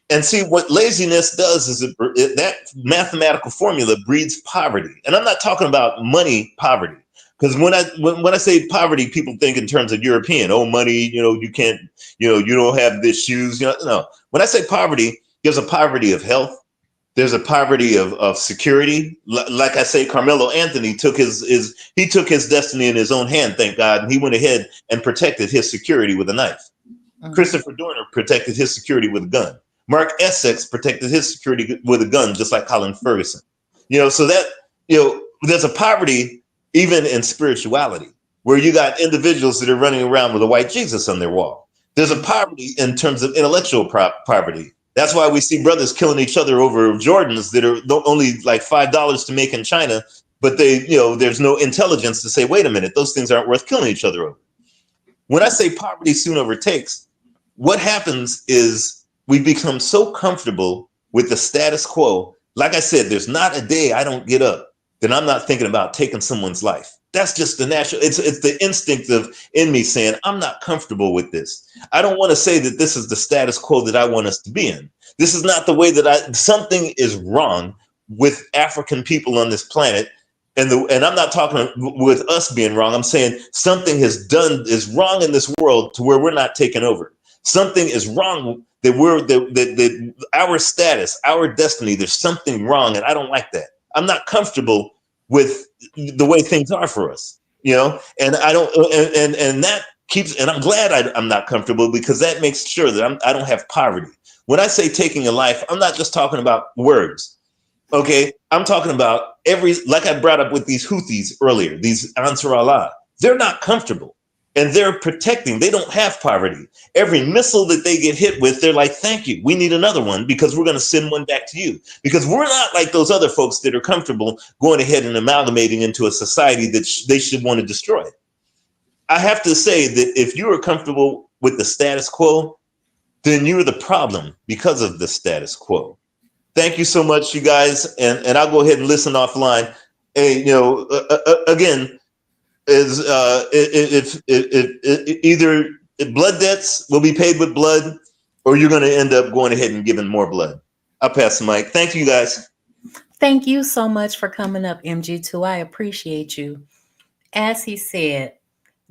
And see, what laziness does is that mathematical formula breeds poverty. And I'm not talking about money poverty. Because when I say poverty, people think in terms of European. Oh, money, you can't, you don't have this shoes. No. When I say poverty, there's a poverty of health. There's a poverty of security. Like I say, Carmelo Anthony took his destiny in his own hand, thank God, and he went ahead and protected his security with a knife. Mm-hmm. Christopher Dorner protected his security with a gun. Mark Essex protected his security with a gun, just like Colin Ferguson. So that there's a poverty even in spirituality, where you got individuals that are running around with a white Jesus on their wall. There's a poverty in terms of intellectual poverty. That's why we see brothers killing each other over Jordans that are only like $5 to make in China, but there's no intelligence to say, wait a minute, those things aren't worth killing each other over. When I say poverty soon overtakes, what happens is we become so comfortable with the status quo. Like I said, there's not a day I don't get up that I'm not thinking about taking someone's life. That's just the natural, it's the instinct in me saying, I'm not comfortable with this. I don't want to say that this is the status quo that I want us to be in. This is not the way that something is wrong with African people on this planet. And I'm not talking with us being wrong. I'm saying something is wrong in this world to where we're not taking over. Something is wrong that our status, our destiny, there's something wrong. And I don't like that. I'm not comfortable with the way things are for us, and I don't, and that keeps, and I'm glad I'm not comfortable, because that makes sure that I don't have poverty. When I say taking a life, I'm not just talking about words. Okay. I'm talking about like I brought up with these Houthis earlier, these Ansar Allah, they're not comfortable. And they're protecting. They don't have poverty. Every missile that they get hit with, they're like, thank you. We need another one, because we're going to send one back to you. Because we're not like those other folks that are comfortable going ahead and amalgamating into a society that they should want to destroy. I have to say that if you are comfortable with the status quo, then you're the problem because of the status quo. Thank you so much, you guys. And I'll go ahead and listen offline. And, again, is if either blood debts will be paid with blood, or you're going to end up going ahead and giving more blood. I'll pass the mic. Thank you, guys. Thank you so much for coming up, MG2. I appreciate you. As he said,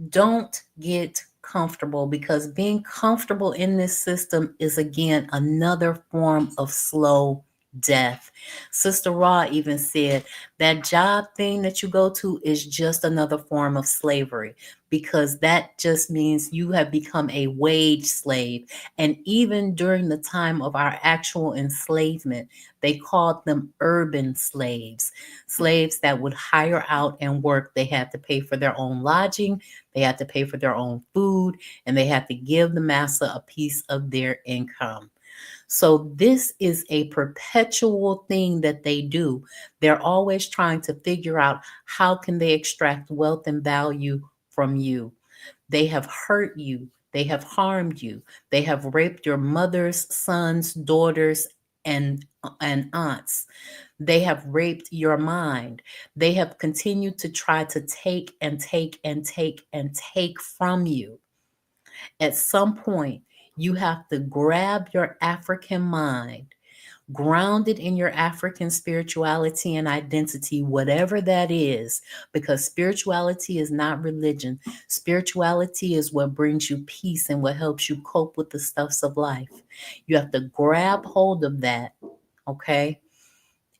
don't get comfortable, because being comfortable in this system is, again, another form of slow death. Sister Ra even said that job thing that you go to is just another form of slavery, because that just means you have become a wage slave. And even during the time of our actual enslavement, they called them urban slaves, slaves that would hire out and work. They had to pay for their own lodging, they had to pay for their own food, and they had to give the master a piece of their income. So this is a perpetual thing that they do. They're always trying to figure out how can they extract wealth and value from you. They have hurt you. They have harmed you. They have raped your mothers, sons, daughters, and aunts. They have raped your mind. They have continued to try to take and take and take and take from you. At some point, you have to grab your African mind, grounded in your African spirituality and identity, whatever that is, because spirituality is not religion. Spirituality is what brings you peace and what helps you cope with the stuffs of life. You have to grab hold of that, okay,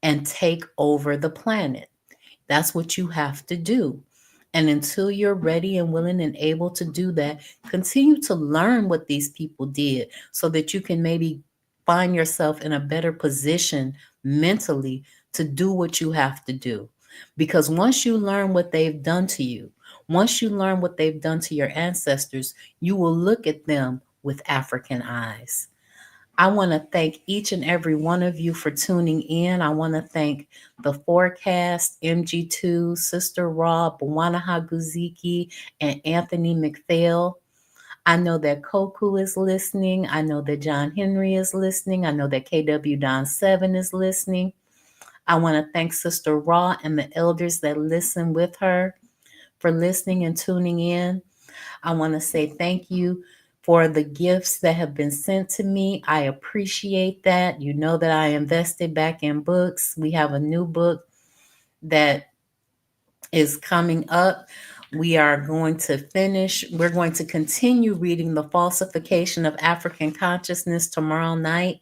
and take over the planet. That's what you have to do. And until you're ready and willing and able to do that, continue to learn what these people did so that you can maybe find yourself in a better position mentally to do what you have to do. Because once you learn what they've done to you, once you learn what they've done to your ancestors, you will look at them with African eyes. I want to thank each and every one of you for tuning in. I want to thank the Forecast, MG2, Sister Rob, Bwana Guziki, and Anthony McPhail. I know that Koku is listening. I know that John Henry is listening. I know that KW Don 7 is listening. I want to thank Sister Ra and the elders that listen with her for listening and tuning in. I want to say thank you for the gifts that have been sent to me. I appreciate that. You know that I invested back in books. We have a new book that is coming up. We are going to finish. We're going to continue reading The Falsification of African Consciousness tomorrow night.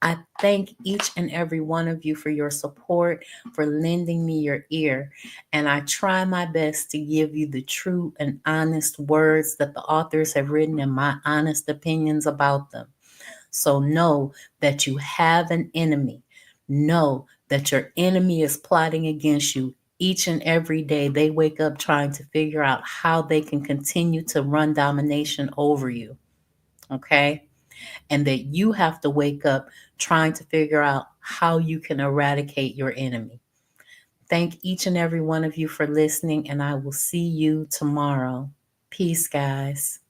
I thank each and every one of you for your support, for lending me your ear. And I try my best to give you the true and honest words that the authors have written and my honest opinions about them. So know that you have an enemy. Know that your enemy is plotting against you. Each and every day, they wake up trying to figure out how they can continue to run domination over you. Okay? and that you have to wake up trying to figure out how you can eradicate your enemy. Thank each and every one of you for listening, and I will see you tomorrow. Peace, guys.